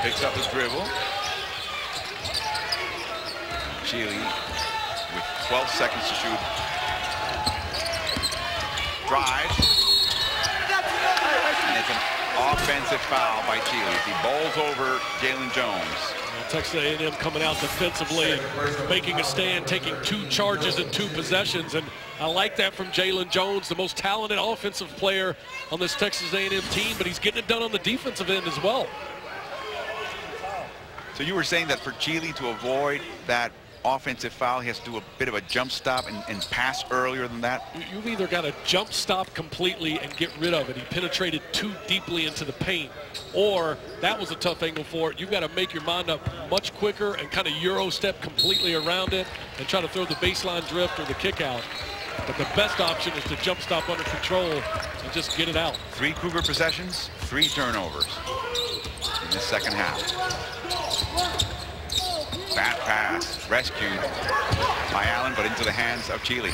Picks up his dribble. Chile with 12 seconds to shoot. Drives. And it's an offensive foul by Chile. He bowls over Jalen Jones. Well, Texas A&M coming out defensively and making a stand, taking 2 charges in 2 possessions. And I like that from Jalen Jones, the most talented offensive player on this Texas A&M team, but he's getting it done on the defensive end as well. So you were saying that for Chile to avoid that offensive foul, he has to do a bit of a jump stop and pass earlier than that? You've either got to jump stop completely and get rid of it. He penetrated too deeply into the paint, or that was a tough angle for it. You've got to make your mind up much quicker and kind of Euro step completely around it and try to throw the baseline drift or the kick out. But the best option is to jump stop under control and just get it out. 3 Cougar possessions, 3 turnovers in the second half. Bad pass, rescued by Allen, but into the hands of Chile.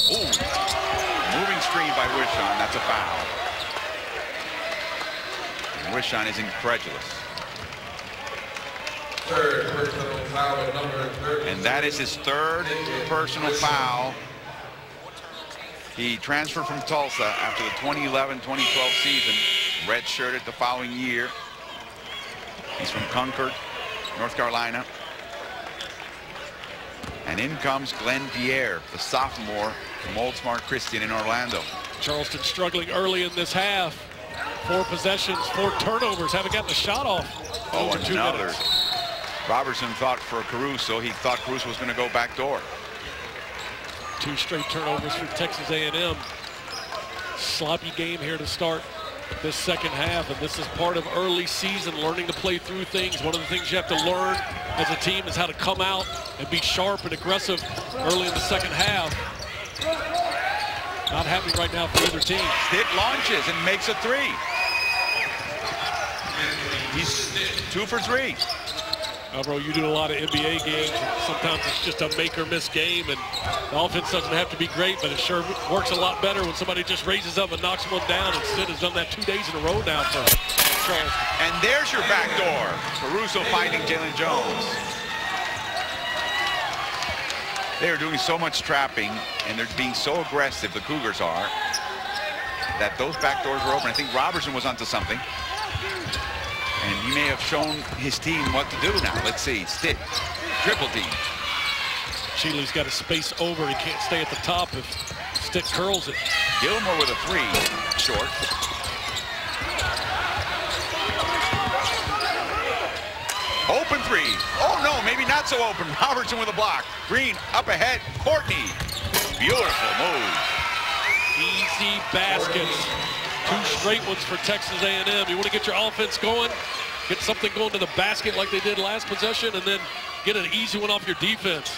Ooh, moving screen by Wishon, that's a foul. And Wishon is incredulous. Third personal foul, number 30. And that is his 3rd personal foul. He transferred from Tulsa after the 2011-2012 season, redshirted the following year. He's from Concord, North Carolina. And in comes Glenn Pierre, the sophomore from Old Smart Christian in Orlando. Charleston struggling early in this half. 4 possessions, 4 turnovers, haven't gotten a shot off. Oh, over 2 another. minutes. Robertson thought for Caruso. He thought Caruso was going to go back door. 2 straight turnovers for Texas A&M. Sloppy game here to start this second half, and this is part of early season, learning to play through things. One of the things you have to learn as a team is how to come out and be sharp and aggressive early in the second half. Not happening right now for either team. Stitt launches and makes a three. He's 2 for 3. Bro, you do a lot of NBA games. Sometimes it's just a make or miss game, and the offense doesn't have to be great, but it sure works a lot better when somebody just raises up and knocks one down. And Stitt has done that 2 days in a row now for Charleston. And there's your back door. Caruso finding Jalen Jones. They are doing so much trapping, and they're being so aggressive, the Cougars are, that those back doors were open. I think Robertson was onto something. And he may have shown his team what to do now. Let's see. Stitt, triple team. Shealy's got a space over. He can't stay at the top if Stitt curls it. Gilmore with a 3, short. Open 3. Oh no, maybe not so open. Robertson with a block. Green up ahead. Courtney. Beautiful move. Easy baskets. 2 straight ones for Texas A&M. You want to get your offense going, get something going to the basket like they did last possession, and then get an easy one off your defense.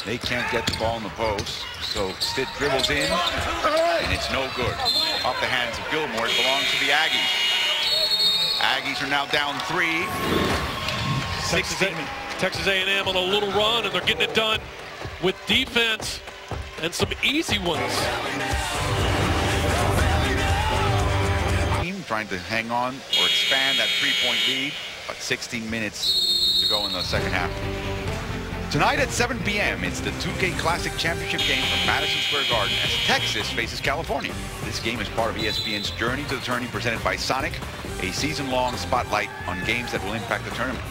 They can't get the ball in the post, so Stitt dribbles in, and it's no good. Off the hands of Gilmore. It belongs to the Aggies. Aggies are now down 3. 16. Texas A&M on a little run, and they're getting it done with defense and some easy ones. Team trying to hang on or expand that 3-point lead. About 16 minutes to go in the second half. Tonight at 7 p.m., it's the 2K Classic Championship game from Madison Square Garden as Texas faces California. This game is part of ESPN's Journey to the Tourney presented by Sonic, a season-long spotlight on games that will impact the tournament.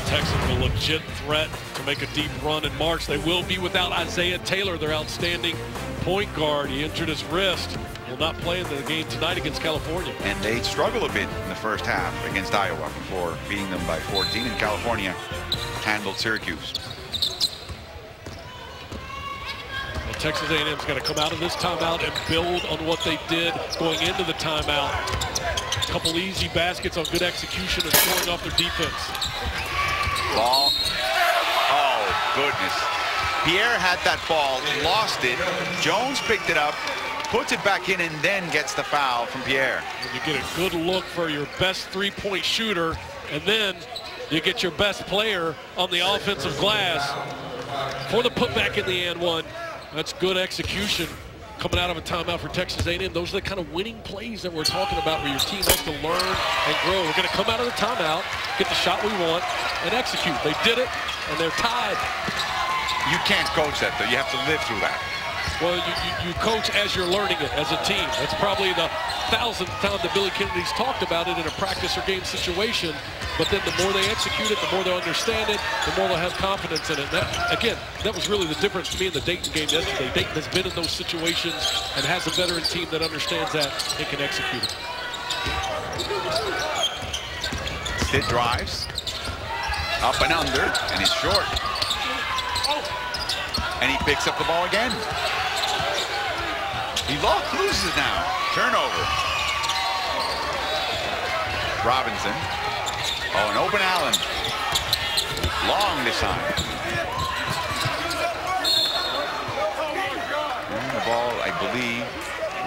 Texas a legit threat to make a deep run in March. They will be without Isaiah Taylor, their outstanding point guard. He injured his wrist. Will not play in the game tonight against California. And they struggled a bit in the first half against Iowa before beating them by 14. And California handled Syracuse. Well, Texas A&M's got to come out of this timeout and build on what they did going into the timeout. A couple easy baskets on good execution and scoring off their defense. Ball. Oh, goodness. Pierre had that ball, lost it. Jones picked it up, puts it back in, and then gets the foul from Pierre. And you get a good look for your best three-point shooter, and then you get your best player on the offensive glass for the putback in the and one. That's good execution coming out of a timeout for Texas A&M. Those are the kind of winning plays that we're talking about where your team has to learn and grow. We're going to come out of the timeout, get the shot we want, and execute. They did it, and they're tied. You can't coach that, though. You have to live through that. Well, you coach as you're learning it as a team. That's probably the 1,000th time that Billy Kennedy's talked about it in a practice or game situation. But then the more they execute it, the more they understand it, the more they'll have confidence in it. That was really the difference to me in the Dayton game yesterday. Dayton has been in those situations and has a veteran team that understands that and can execute it. Stitt drives. Up and under, and he's short. And he picks up the ball again. He loses it now. Turnover. Robinson. Oh, an open Allen. Long this time. And the ball, I believe,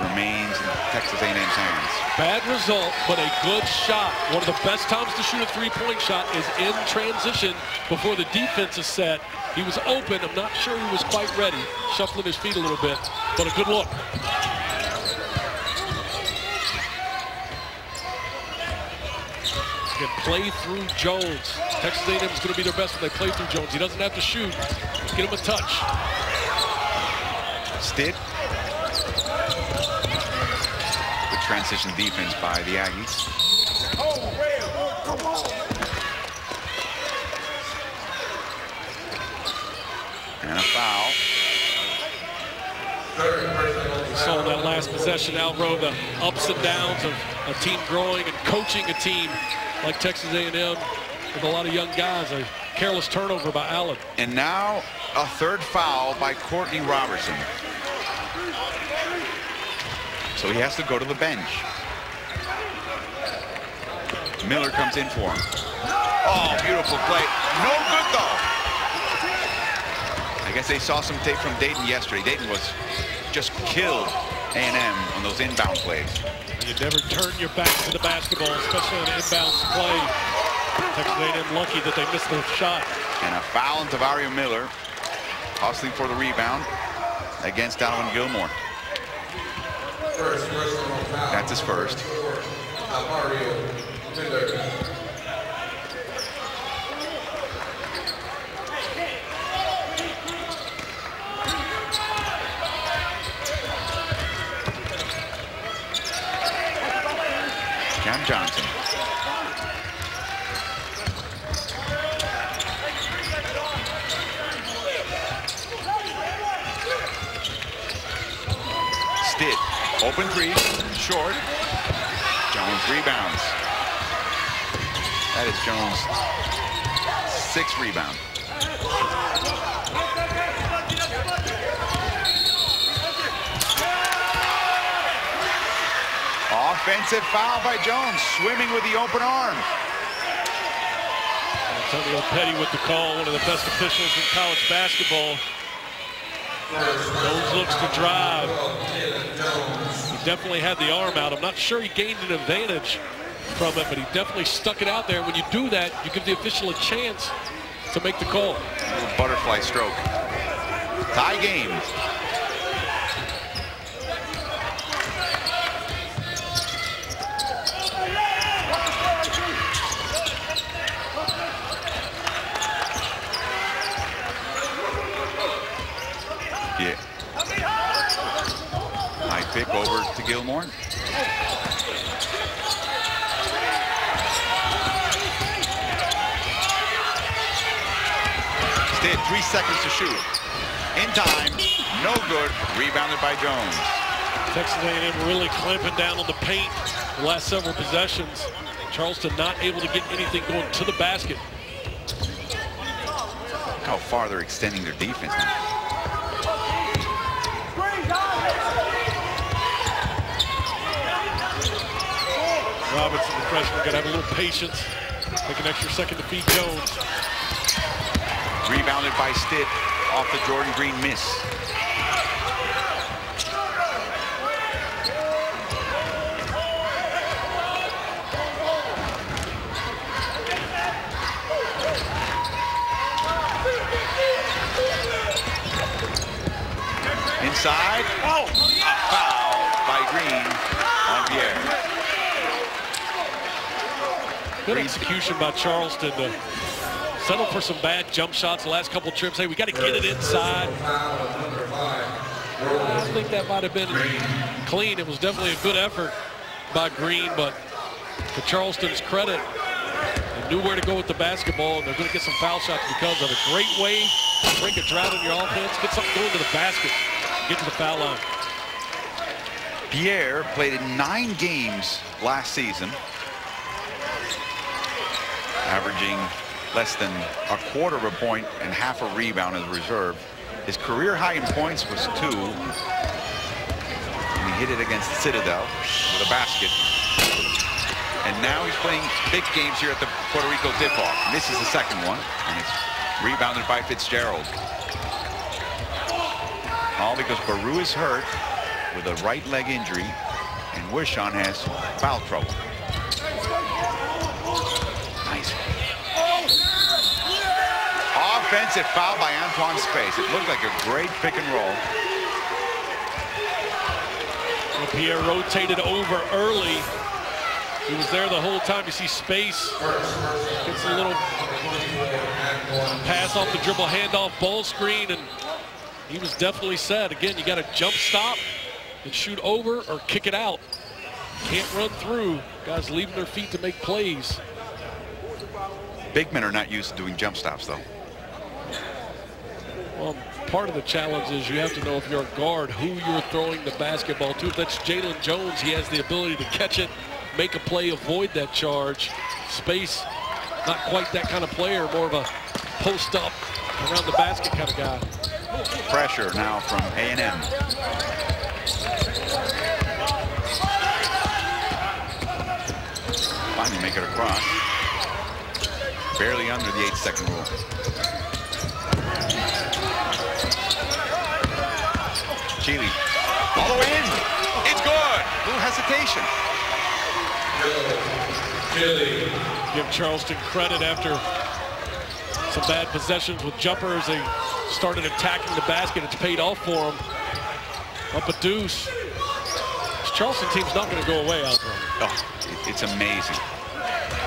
remains in Texas A&M's hands. Bad result, but a good shot. One of the best times to shoot a three-point shot is in transition before the defense is set. He was open. I'm not sure he was quite ready. Shuffling his feet a little bit, but a good look. Can play through Jones. Texas A&M is going to be their best when they play through Jones. He doesn't have to shoot. Get him a touch. Stitt. Good transition defense by the Aggies. And a foul. We saw in that last possession, Alvaro, the ups and downs of a team growing and coaching a team like Texas A&M with a lot of young guys. careless turnover by Allen. And now a third foul by Courtney Robertson. So he has to go to the bench. Miller comes in for him. Oh, beautiful play. No good, though. I guess they saw some tape from Dayton yesterday. Dayton was just killed A&M on those inbound plays. You never turn your back to the basketball, especially on an inbounds play. Texas A&M lucky that they missed the shot. And a foul on Tavario Miller, hustling for the rebound against Donovan Gilmore. That's his first. Cam Johnson. Stitt, open three, short. Jones rebounds. That is Jones' 6th rebound. Offensive foul by Jones, swimming with the open arm. Antonio Petty with the call, one of the best officials in college basketball. Jones looks to drive. He definitely had the arm out. I'm not sure he gained an advantage from it, but he definitely stuck it out there. When you do that, you give the official a chance to make the call. Butterfly stroke. Tie game. Yeah. High pick over to Gilmore. Stitt, 3 seconds to shoot. In time, no good. Rebounded by Jones. Texas A&M really clamping down on the paint the last several possessions. Charleston not able to get anything going to the basket. Look how far they're extending their defense now. Robinson, the freshman, got to have a little patience. Take an extra second to feed Jones. Rebounded by Stitt off the Jordan Green miss. Inside. Oh! A foul by Green on Pierre. Good execution by Charleston to settle for some bad jump shots the last couple trips. Hey, we got to get it inside. I think that might have been clean. It was definitely a good effort by Green, but to Charleston's credit, they knew where to go with the basketball, and they're going to get some foul shots because of it. Great way to break a drought in your offense, get something going to the basket, get to the foul line. Pierre played in 9 games last season, averaging less than a quarter of a point and half a rebound as a reserve. His career high in points was 2. And he hit it against Citadel with a basket. And now he's playing big games here at the Puerto Rico tip-off. Misses the second one, and it's rebounded by Fitzgerald. All because Baru is hurt with a right leg injury, and Wishon has foul trouble. Nice. Offensive foul by Antoine Space. It looked like a great pick and roll. Well, Pierre rotated over early. He was there the whole time. You see Space gets a little pass off the dribble, handoff, ball screen, and he was definitely set. Again, you got to jump stop and shoot over or kick it out. Can't run through. Guys leaving their feet to make plays. Big men are not used to doing jump stops, though. Well, part of the challenge is you have to know if you're a guard who you're throwing the basketball to. If that's Jalen Jones, he has the ability to catch it, make a play, avoid that charge. Space, not quite that kind of player, more of a post up around the basket kind of guy. Pressure now from A&M. Finally make it across. Barely under the 8-second rule. Chile. All the way in. It's good. Little hesitation. Give Charleston credit after some bad possessions with jumpers. They started attacking the basket. It's paid off for them. Up a deuce. This Charleston team's not going to go away out there. Oh, it's amazing.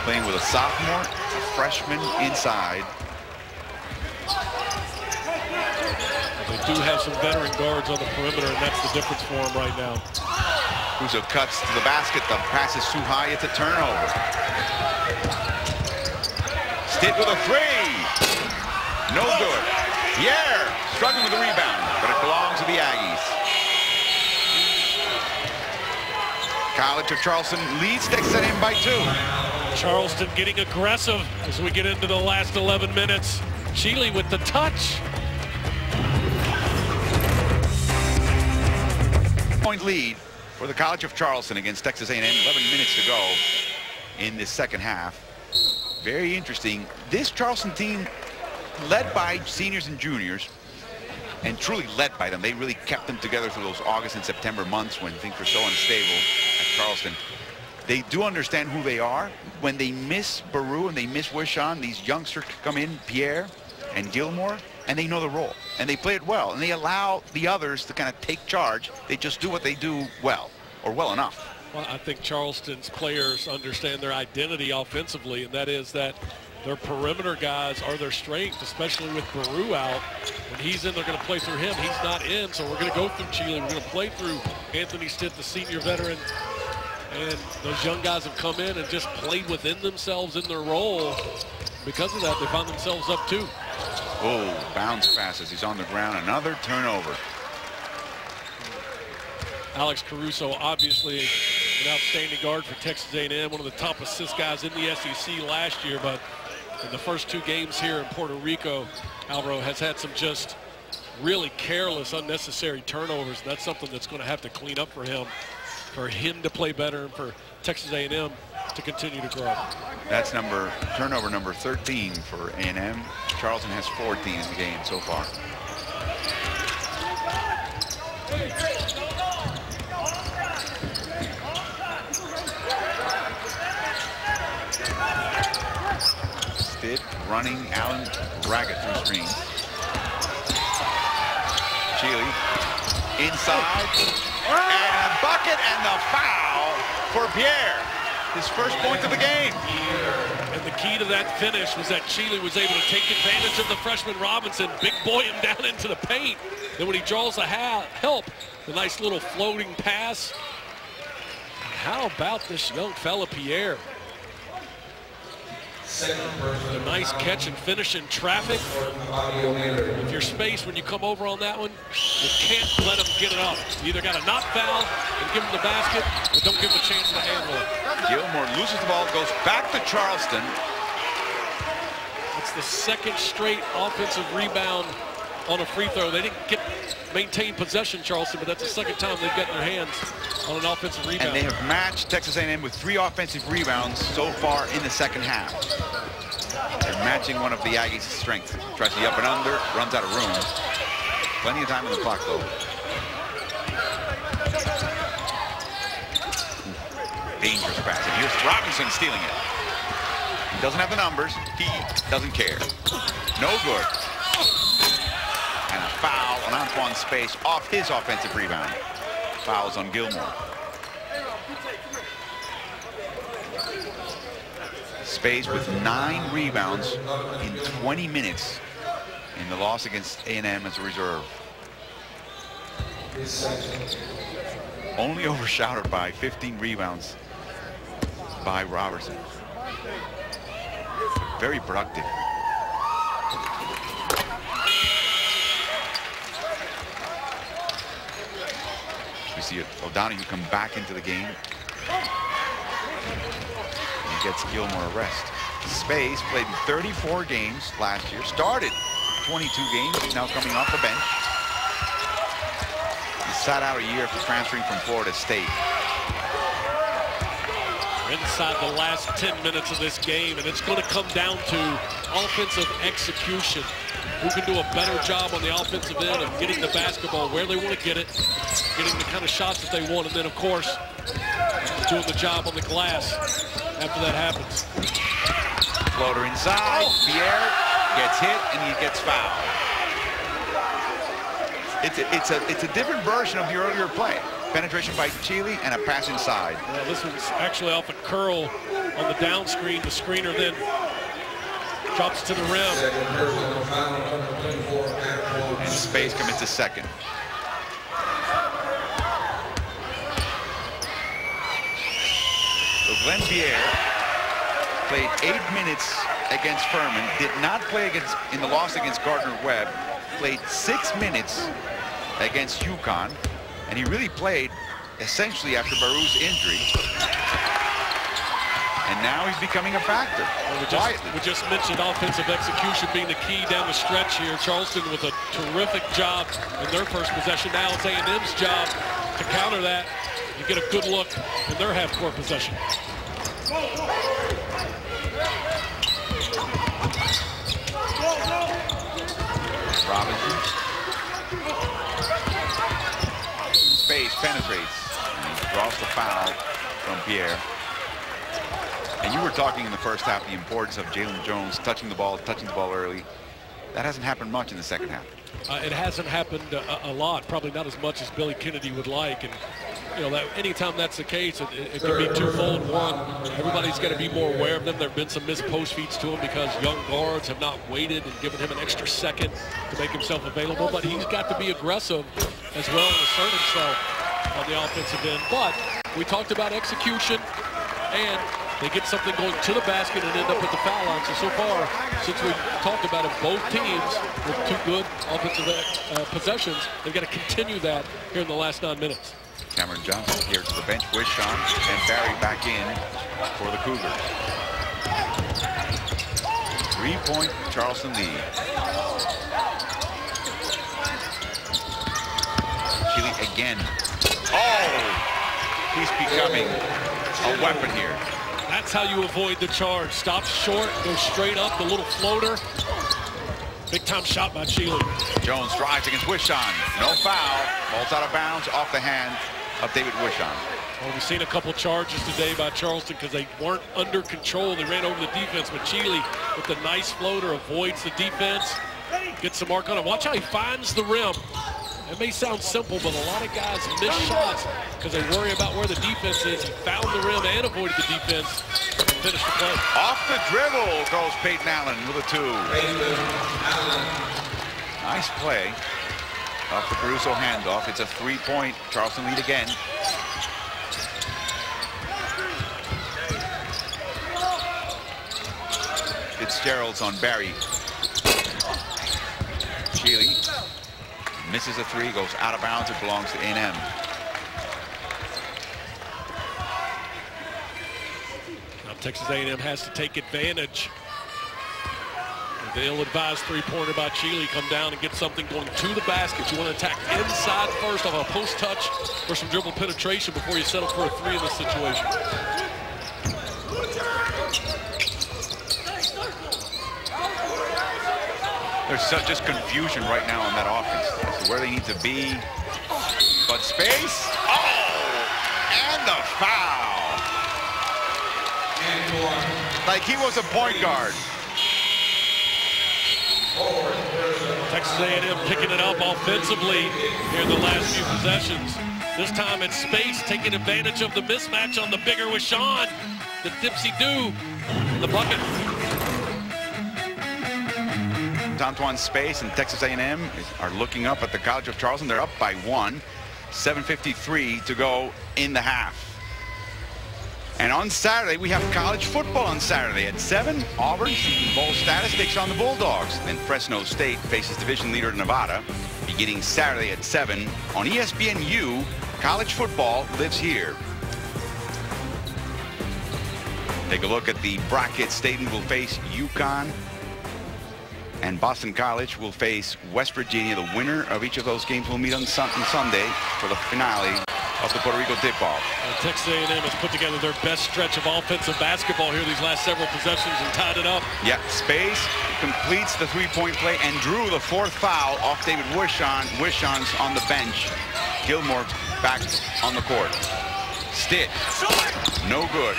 Playing with a sophomore, a freshman inside. They do have some veteran guards on the perimeter, and that's the difference for them right now. Caruso cuts to the basket. The pass is too high. It's a turnover. Stitt with a three. No good. Pierre struggling with the rebound, but it belongs to the Aggies. College of Charleston leads Texas A&M by 2. Charleston getting aggressive as we get into the last 11 minutes. Chile with the touch. Point lead for the College of Charleston against Texas A&M. 11 minutes to go in this second half. Very interesting. This Charleston team, led by seniors and juniors, and truly led by them. They really kept them together through those August and September months when things were so unstable at Charleston. They do understand who they are. When they miss Baru and they miss Wishon, these youngsters come in, Pierre and Gilmore, and they know the role. And they play it well. And they allow the others to kind of take charge. They just do what they do well, or well enough. Well, I think Charleston's players understand their identity offensively, and that is that their perimeter guys are their strength, especially with Baru out. When he's in, they're going to play through him. He's not in, so we're going to go through Chile. We're going to play through Anthony Stitt, the senior veteran. And those young guys have come in and just played within themselves in their role. Because of that, they found themselves up 2. Oh, bounce pass as he's on the ground. Another turnover. Alex Caruso, obviously an outstanding guard for Texas A&M, one of the top assist guys in the SEC last year, but in the first 2 games here in Puerto Rico, Alvaro has had some just really careless, unnecessary turnovers. That's something that's going to have to clean up for him to play better and for Texas A&M to continue to grow. That's turnover number 13 for A&M. Charleston has 14 in the game so far. Stitt running Allen ragged through screens. Chile inside, and a bucket and the foul for Pierre. His first point of the game. And the key to that finish was that Chile was able to take advantage of the freshman Robinson, big boy him down into the paint. Then when he draws the help, the nice little floating pass. How about this young fella, Pierre? A nice catch and finish in traffic. If you're spaced when you come over on that one, you can't let him get it up. You either got to not foul and give him the basket, or don't give him a chance to handle it. Gilmore loses the ball, goes back to Charleston. It's the second straight offensive rebound on a free throw. They didn't maintain possession, Charleston, but that's the second time they've gotten their hands on an offensive rebound. And they have matched Texas A&M with 3 offensive rebounds so far in the second half. They're matching one of the Aggies' strengths. Tries to be up and under, runs out of room. Plenty of time on the clock, though. Dangerous pass. And here's Robinson stealing it. He doesn't have the numbers. He doesn't care. No good. And a foul on Antoine Space off his offensive rebound. Fouls on Gilmore. Space with 9 rebounds in 20 minutes in the loss against A&M as a reserve. Only overshadowed by 15 rebounds by Robertson. Very productive. We see O'Donoghue come back into the game. He gets Gilmore a rest. Space played in 34 games last year, started 22 games. He's now coming off the bench. He sat out a year for transferring from Florida State. Inside the last 10 minutes of this game, and it's going to come down to offensive execution. Who can do a better job on the offensive end of getting the basketball where they want to get it, getting the kind of shots that they want, and then, of course, doing the job on the glass after that happens. Floater inside. Pierre gets hit, and he gets fouled. It's a different version of the earlier play. Penetration by Chile and a pass inside. Well, this was actually off a curl on the down screen. The screener then drops to the rim. And Space commits a second. So Glenn Pierre played 8 minutes against Furman. Did not play in the loss against Gardner-Webb. Played 6 minutes against UConn. And he really played essentially after Baru's injury. And now he's becoming a factor. Well, we just mentioned offensive execution being the key down the stretch here. Charleston with a terrific job in their first possession. Now it's A&M's job to counter that. You get a good look in their half-court possession. Robinson. Space penetrates and he draws the foul from Pierre. And you were talking in the first half the importance of Jalen Jones touching the ball early. That hasn't happened much in the second half. It hasn't happened a lot, probably not as much as Billy Kennedy would like. And you know, that anytime that's the case, it can be twofold. One, everybody's got to be more aware of them. There have been some missed post feeds to him because young guards have not waited and given him an extra second to make himself available. But he's got to be aggressive as well and assert himself on the offensive end. But we talked about execution, and they get something going to the basket and end up at the foul line. So far, since we talked about it, both teams with 2 good offensive possessions, they've got to continue that here in the last 9 minutes. Cameron Johnson here to the bench with Sean, and Barry back in for the Cougars. 3-point Charleston lead. Chile again. Oh! He's becoming a weapon here. That's how you avoid the charge. Stop short, go straight up, the little floater. Big time shot by Chile. Jones drives against Wishon. No foul. Ball's out of bounds off the hand of David Wishon. Well, we've seen a couple charges today by Charleston because they weren't under control. They ran over the defense, but Chile with the nice floater avoids the defense, gets the mark on it. Watch how he finds the rim. It may sound simple, but a lot of guys miss shots because they worry about where the defense is. He found the rim and avoided the defense and finished the play. Off the dribble goes Peyton Allen with a 2. Nice play off the Caruso handoff. It's a 3-point Charleston lead again. Fitzgerald's on Barry. Chile misses a 3, goes out of bounds. It belongs to A&M. Now Texas A&M has to take advantage. The ill-advised 3-pointer by Chile come down and get something going to the basket. You want to attack inside first off a post touch or some dribble penetration before you settle for a 3 in this situation. There's just confusion right now on that offense as to where they need to be. But Space, and the foul. Like he was a point guard. Texas A&M picking it up offensively here in the last few possessions. This time it's Space taking advantage of the mismatch on the bigger with Sean. The dipsy-do in the bucket. Antoine Space and Texas A&M are looking up at the College of Charleston. They're up by 1. 7:53 to go in the half. And on Saturday, we have college football on Saturday at 7. Auburn, seeking bowl status, takes on the Bulldogs. Then Fresno State faces division leader Nevada. Beginning Saturday at 7 on ESPNU, college football lives here. Take a look at the bracket. Staten will face UConn, and Boston College will face West Virginia. The winner of each of those games will meet on Sunday for the finale of the Puerto Rico tip-off. Texas A&M has put together their best stretch of offensive basketball here these last several possessions and tied it up. Yeah, Space completes the three-point play and drew the fourth foul off David Wishon. Wishon's on the bench. Gilmore back on the court. Stitt, no good.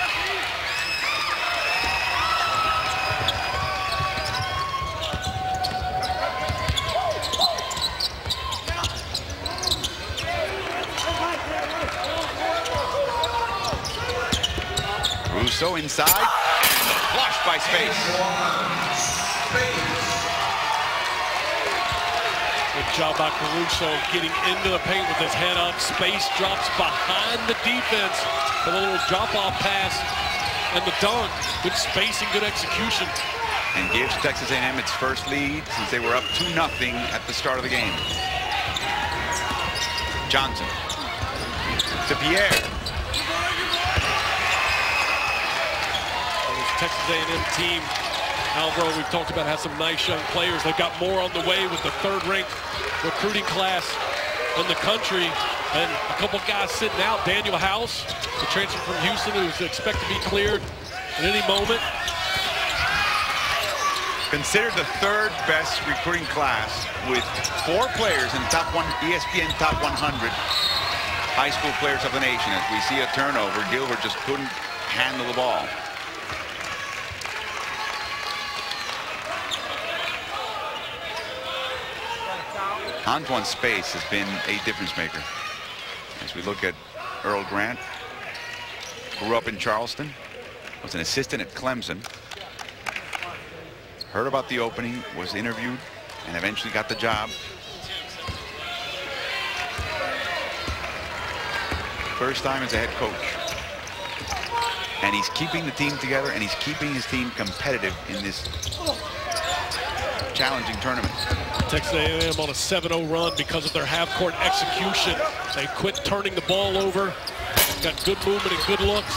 Russo inside, and the flush by Space. Good job by Caruso getting into the paint with his head up. Space drops behind the defense for the little drop-off pass and the dunk. Good spacing, good execution. And gives Texas A&M its first lead since they were up 2-0 at the start of the game. Johnson to Pierre. Texas A&M team, Alvaro, we've talked about, has some nice young players. They've got more on the way with the third-ranked recruiting class in the country. And a couple guys sitting out. Daniel House, the transfer from Houston, who's expected to be cleared at any moment. Considered the third best recruiting class with 4 players in top ESPN Top 100 high school players of the nation. As we see a turnover, Gilbert just couldn't handle the ball. Antoine Space has been a difference maker. As we look at Earl Grant, grew up in Charleston, was an assistant at Clemson, heard about the opening, was interviewed, and eventually got the job. First time as a head coach. And he's keeping the team together, and he's keeping his team competitive in this challenging tournament. Texas A&M on a 7-0 run because of their half-court execution. They quit turning the ball over. Got good movement and good looks.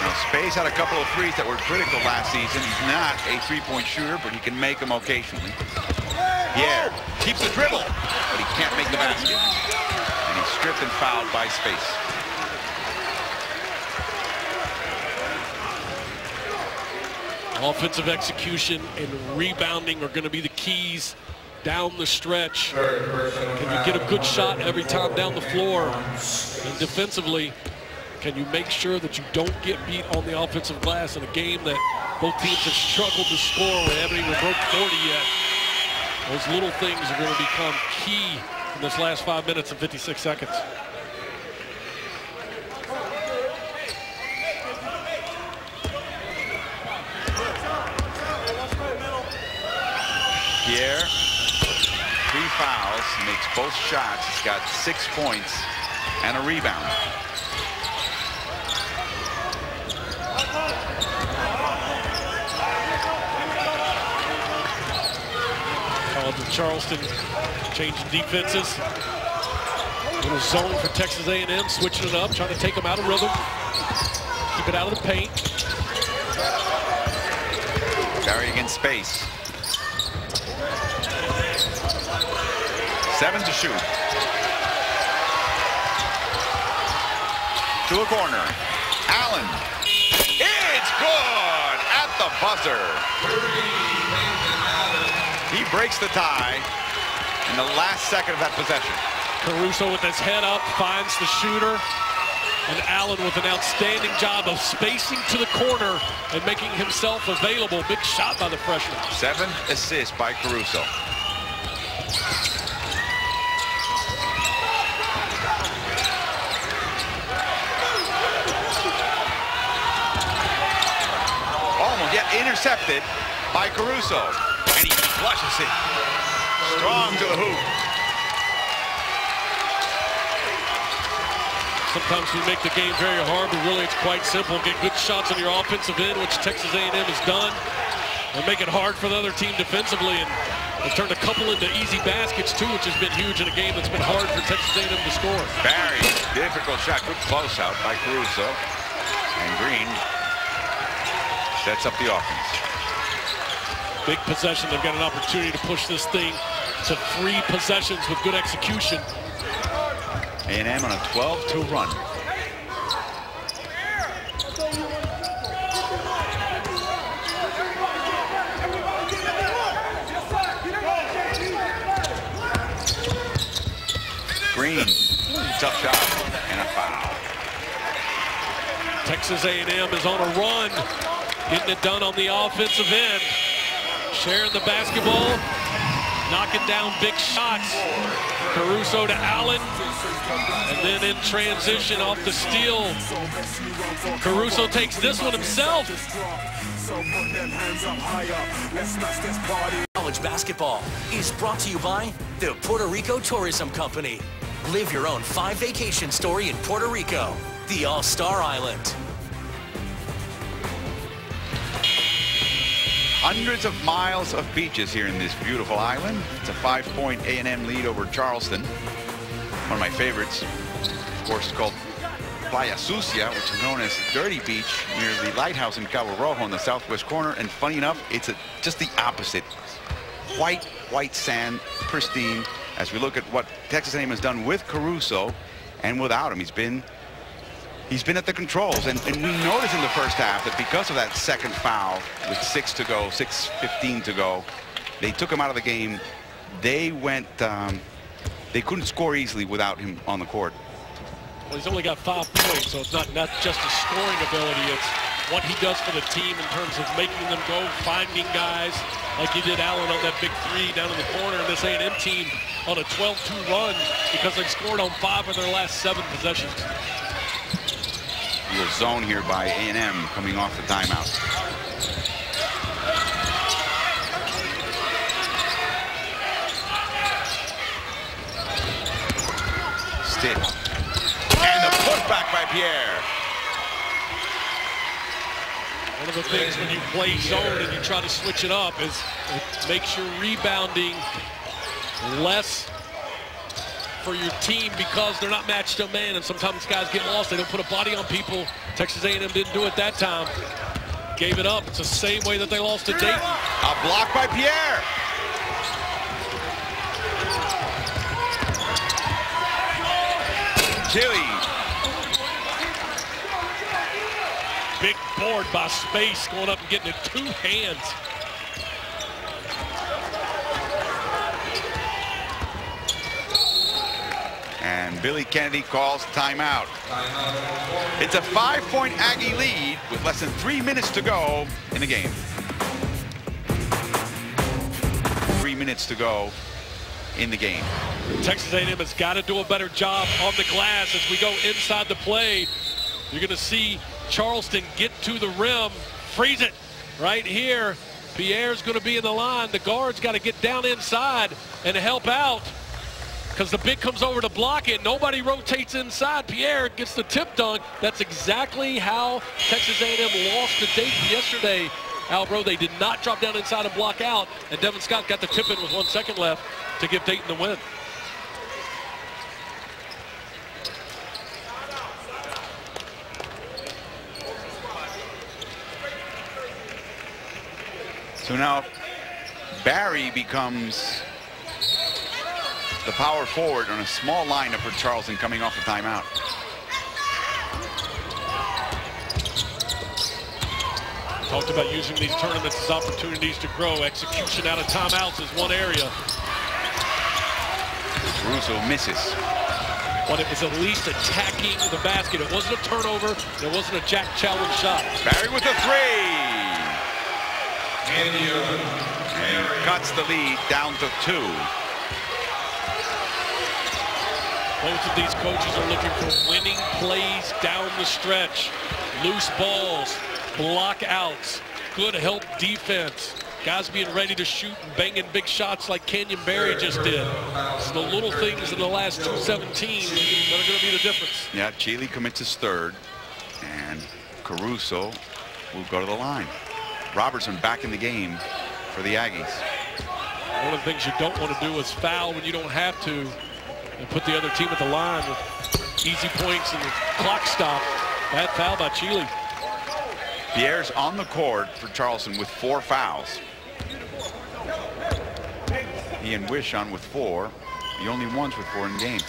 Now, Space had a couple of threes that were critical last season. He's not a three-point shooter, but he can make them occasionally. Pierre keeps the dribble, but he can't make the basket. And he's stripped and fouled by Space. Offensive execution and rebounding are going to be the keys down the stretch. Can you get a good shot every time down the floor? And defensively, can you make sure that you don't get beat on the offensive glass in a game that both teams have struggled to score? We haven't even broke 40 yet. Those little things are going to become key in this last 5 minutes and 56 seconds. Pierre, 3 fouls, makes both shots. He's got 6 points and a rebound. College of Charleston changing defenses. Little zone for Texas A&M, switching it up, trying to take them out of rhythm. Keep it out of the paint. Barry against Space. 7 to shoot. To a corner. Allen. It's good at the buzzer. He breaks the tie in the last second of that possession. Caruso with his head up finds the shooter. And Allen with an outstanding job of spacing to the corner and making himself available. Big shot by the freshman. 7 assists by Caruso. Almost yet intercepted by Caruso. And he flushes it. Strong to the hoop. Sometimes we make the game very hard, but really it's quite simple. Get good shots on your offensive end, which Texas A&M has done, and make it hard for the other team defensively. And they've turned a couple into easy baskets, too, which has been huge in a game that's been hard for Texas A&M to score. Barry, difficult shot. Good close out by Caruso. And Green Sets up the offense. Big possession. They've got an opportunity to push this thing to 3 possessions with good execution. A&M on a 12-2 run. Green, tough shot, and a foul. Texas A&M is on a run, getting it done on the offensive end. Sharing the basketball, knocking down big shots. Caruso to Allen, and then in transition off the steal. Caruso takes this one himself. College basketball is brought to you by the Puerto Rico Tourism Company. Live your own 5-vacation story in Puerto Rico, the All-Star Island. Hundreds of miles of beaches here in this beautiful island. It's a 5-point A&M lead over Charleston. One of my favorites, of course, is called Playa Sucia, which is known as Dirty Beach, near the lighthouse in Cabo Rojo in the southwest corner. And funny enough, it's just the opposite. White sand, pristine. As we look at what Texas A&M has done with Caruso and without him, he's been at the controls, and we noticed in the first half that because of that second foul with 6:15 to go, they took him out of the game. They couldn't score easily without him on the court. Well, he's only got 5 points, so it's not just a scoring ability. It's what he does for the team in terms of making them go, finding guys like he did Allen on that big 3 down in the corner. And this A&M team on a 12-2 run because they've scored on 5 of their last 7 possessions. Little zone here by A&M coming off the timeout. Still. And the putback by Pierre. One of the things when you play zone and you try to switch it up is it makes your rebounding less for your team because they're not matched to a man, and sometimes guys get lost. They don't put a body on people. Texas A&M didn't do it that time. Gave it up. It's the same way that they lost to Dayton. A block by Pierre. Chile. Big board by Space going up and getting it 2 hands. And Billy Kennedy calls timeout. It's a 5-point Aggie lead with less than 3 minutes to go in the game. 3 minutes to go in the game. Texas A&M has got to do a better job on the glass as we go inside the play. You're going to see Charleston get to the rim, freeze it right here. Pierre's going to be in the line. The guard's got to get down inside and help out because the big comes over to block it. Nobody rotates inside. Pierre gets the tip dunk. That's exactly how Texas A&M lost to Dayton yesterday. Albro, they did not drop down inside and block out, and Devin Scott got the tip in with 1 second left to give Dayton the win. So now Barry becomes the power forward on a small lineup for Charleston coming off the timeout. Talked about using these tournaments as opportunities to grow. Execution out of timeouts is one area. Caruso misses. But it was at least attacking the basket. It wasn't a turnover. It wasn't a Jack challenge shot. Barry with a 3. And cuts the lead down to 2. Both of these coaches are looking for winning plays down the stretch. Loose balls, block outs, good help defense. Guys being ready to shoot and banging big shots like Canyon Barry just did. It's the little things in the last 2:17 that are going to be the difference. Yeah, Chile commits his 3rd, and Caruso will go to the line. Robertson back in the game for the Aggies. One of the things you don't want to do is foul when you don't have to and put the other team at the line with easy points and the clock stop. Bad foul by Chile. Pierre's on the court for Charleston with 4 fouls. He and Wish on with 4. The only ones with 4 in the game.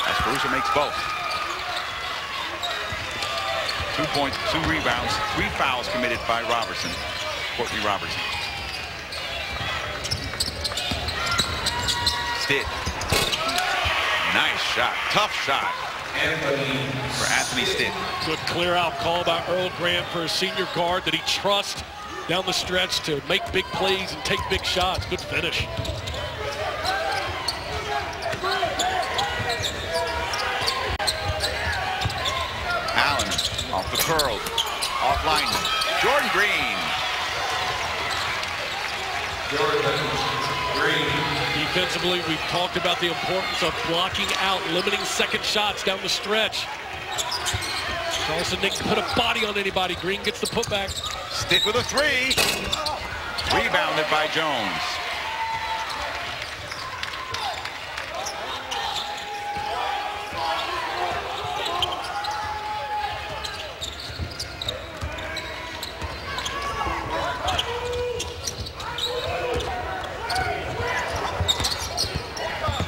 As Caruso makes both. 2 points, 2 rebounds, 3 fouls committed by Robertson. Courtney Robertson. Stitt. Nice shot. Tough shot for Anthony Stitt. Good clear out call by Earl Grant for a senior guard that he trusts down the stretch to make big plays and take big shots. Good finish. Allen off the curl. Offline. Jordan Green. Defensively, we've talked about the importance of blocking out, limiting second shots down the stretch. Charleston didn't put a body on anybody. Green gets the putback. Stitt with a 3. Rebounded by Jones.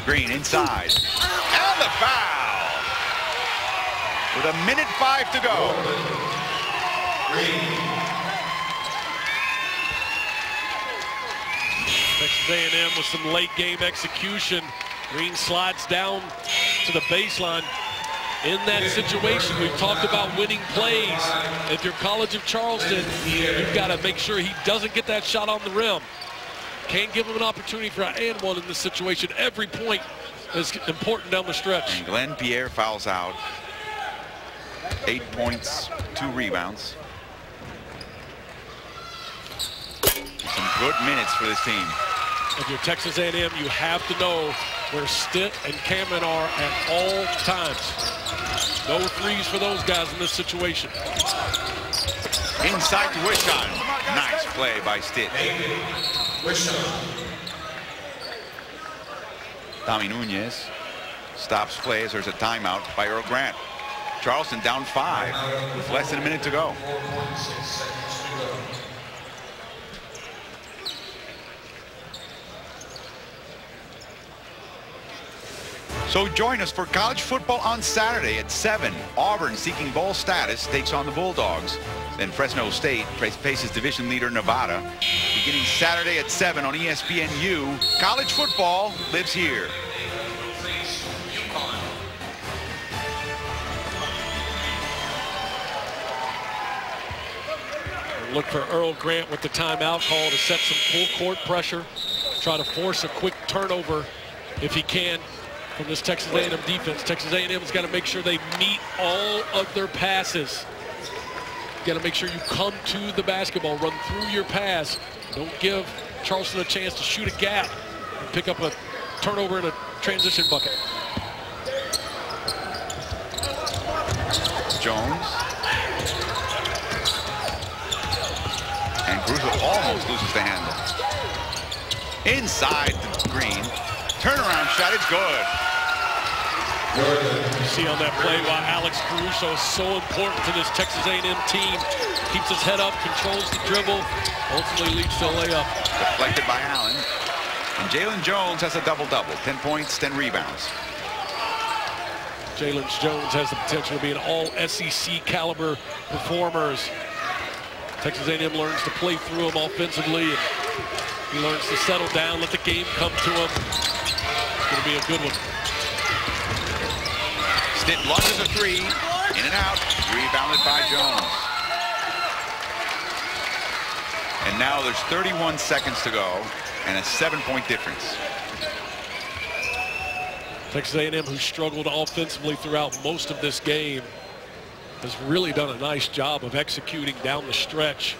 Green inside. And the foul. With 1:05 to go. Texas A&M with some late game execution. Green slides down to the baseline. In that situation, we've talked about winning plays. If you're College of Charleston, you've got to make sure he doesn't get that shot on the rim. Can't give him an opportunity for an and one in this situation. Every point is important down the stretch. And Glenn Pierre fouls out. 8 points, 2 rebounds. Some good minutes for this team. If you're Texas A&M, you have to know where Stitt and Cameron are at all times. No threes for those guys in this situation. Inside to Wishon. Nice play by Stitt. Tommy Nunez stops play as there's a timeout by Earl Grant. Charleston down 5 with less than a minute to go. So join us for college football on Saturday at 7. Auburn, seeking bowl status, takes on the Bulldogs. Then Fresno State faces division leader Nevada. Beginning Saturday at 7 on ESPNU. College football lives here. Look for Earl Grant with the timeout call to set some full court pressure. Try to force a quick turnover if he can from this Texas A&M defense. Texas A&M's got to make sure they meet all of their passes. Got to make sure you come to the basketball, run through your pass. Don't give Charleston a chance to shoot a gap and pick up a turnover in a transition bucket. Jones. And Caruso almost loses the handle. Inside the Green. Turnaround shot, it's good. You see on that play why Alex Caruso is so important to this Texas A&M team. Keeps his head up, controls the dribble, ultimately leads to a layup. Deflected by Allen. And Jalen Jones has a double-double. 10 points, 10 rebounds. Jalen Jones has the potential to be an all-SEC caliber performer. Texas A&M learns to play through him offensively, and he learns to settle down, let the game come to him. It's going to be a good one. Stitt launches a 3, in and out, rebounded by Jones. And now there's 31 seconds to go, and a 7-point difference. Texas A&M, who struggled offensively throughout most of this game, has really done a nice job of executing down the stretch.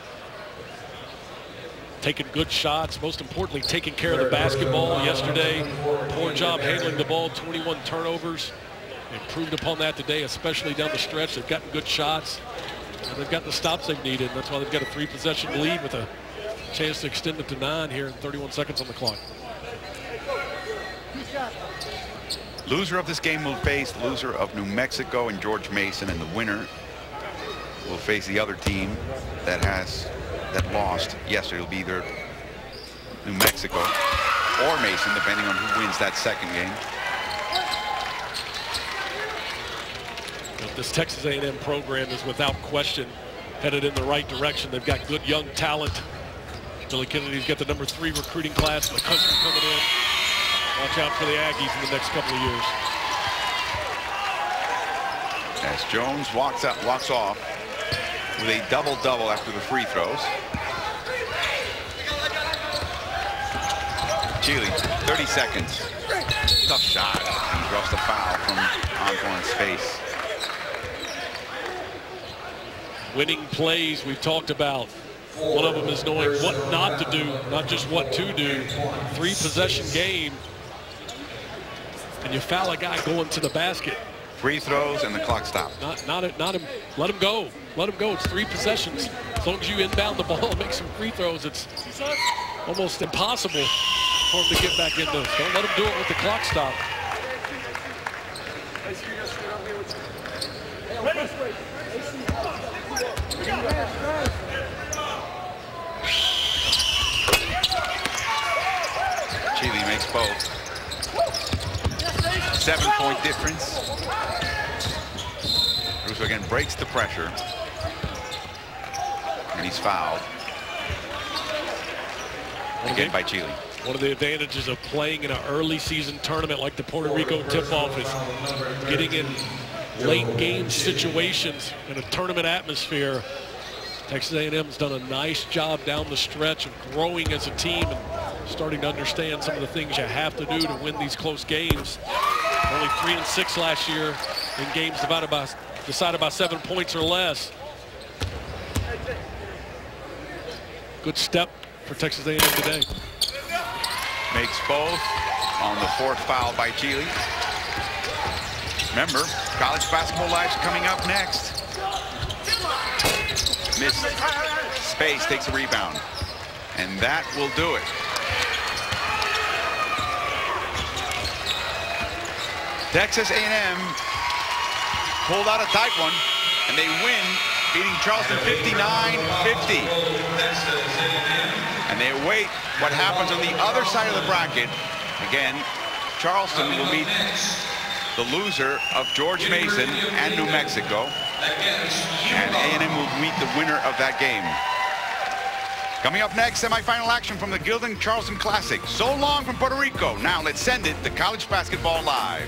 Taking good shots, most importantly, taking care of the basketball yesterday. Poor job handling the ball, 21 turnovers. Improved upon that today, especially down the stretch. They've gotten good shots, and they've got the stops they've needed. That's why they've got a 3-possession lead with a chance to extend it to 9 here in 31 seconds on the clock. Loser of this game will face the loser of New Mexico and George Mason, and the winner will face the other team that lost yesterday. It'll be either New Mexico or Mason, depending on who wins that second game. This Texas A&M program is without question headed in the right direction. They've got good young talent. Billy Kennedy's got the #3 recruiting class in the country coming in. Watch out for the Aggies in the next couple of years. As Jones walks off with a double-double after the free throws. Chile, 30 seconds. Tough shot. He draws the foul from Antoine's face. Winning plays we've talked about. One of them is knowing what not to do, not just what to do. 3-possession game, and you foul a guy going to the basket. Free throws and the clock stops. Not him. Let him go. Let him go. It's 3 possessions. As long as you inbound the ball and make some free throws, it's almost impossible for him to get back in those. Don't let him do it with the clock stop. Chile makes both. 7-point difference. Russo again breaks the pressure. And he's fouled. Again by Chile. One of the advantages of playing in an early season tournament like the Puerto Rico tip-off is getting in late game situations in a tournament atmosphere. Texas A&M's done a nice job down the stretch of growing as a team and starting to understand some of the things you have to do to win these close games. Only 3-6 last year in games decided by 7 points or less. Good step for Texas A&M today. Makes both on the 4th foul by Chile. Remember, College Basketball Live's coming up next. Missed space, takes a rebound. And that will do it. Texas A&M pulled out a tight one, and they win, beating Charleston 59-50. And they await what happens on the other side of the bracket. Again, Charleston will meet the loser of George Mason and New Mexico. And A&M will meet the winner of that game. Coming up next, semifinal action from the Gildan Charleston Classic. So long from Puerto Rico. Now let's send it to College Basketball Live.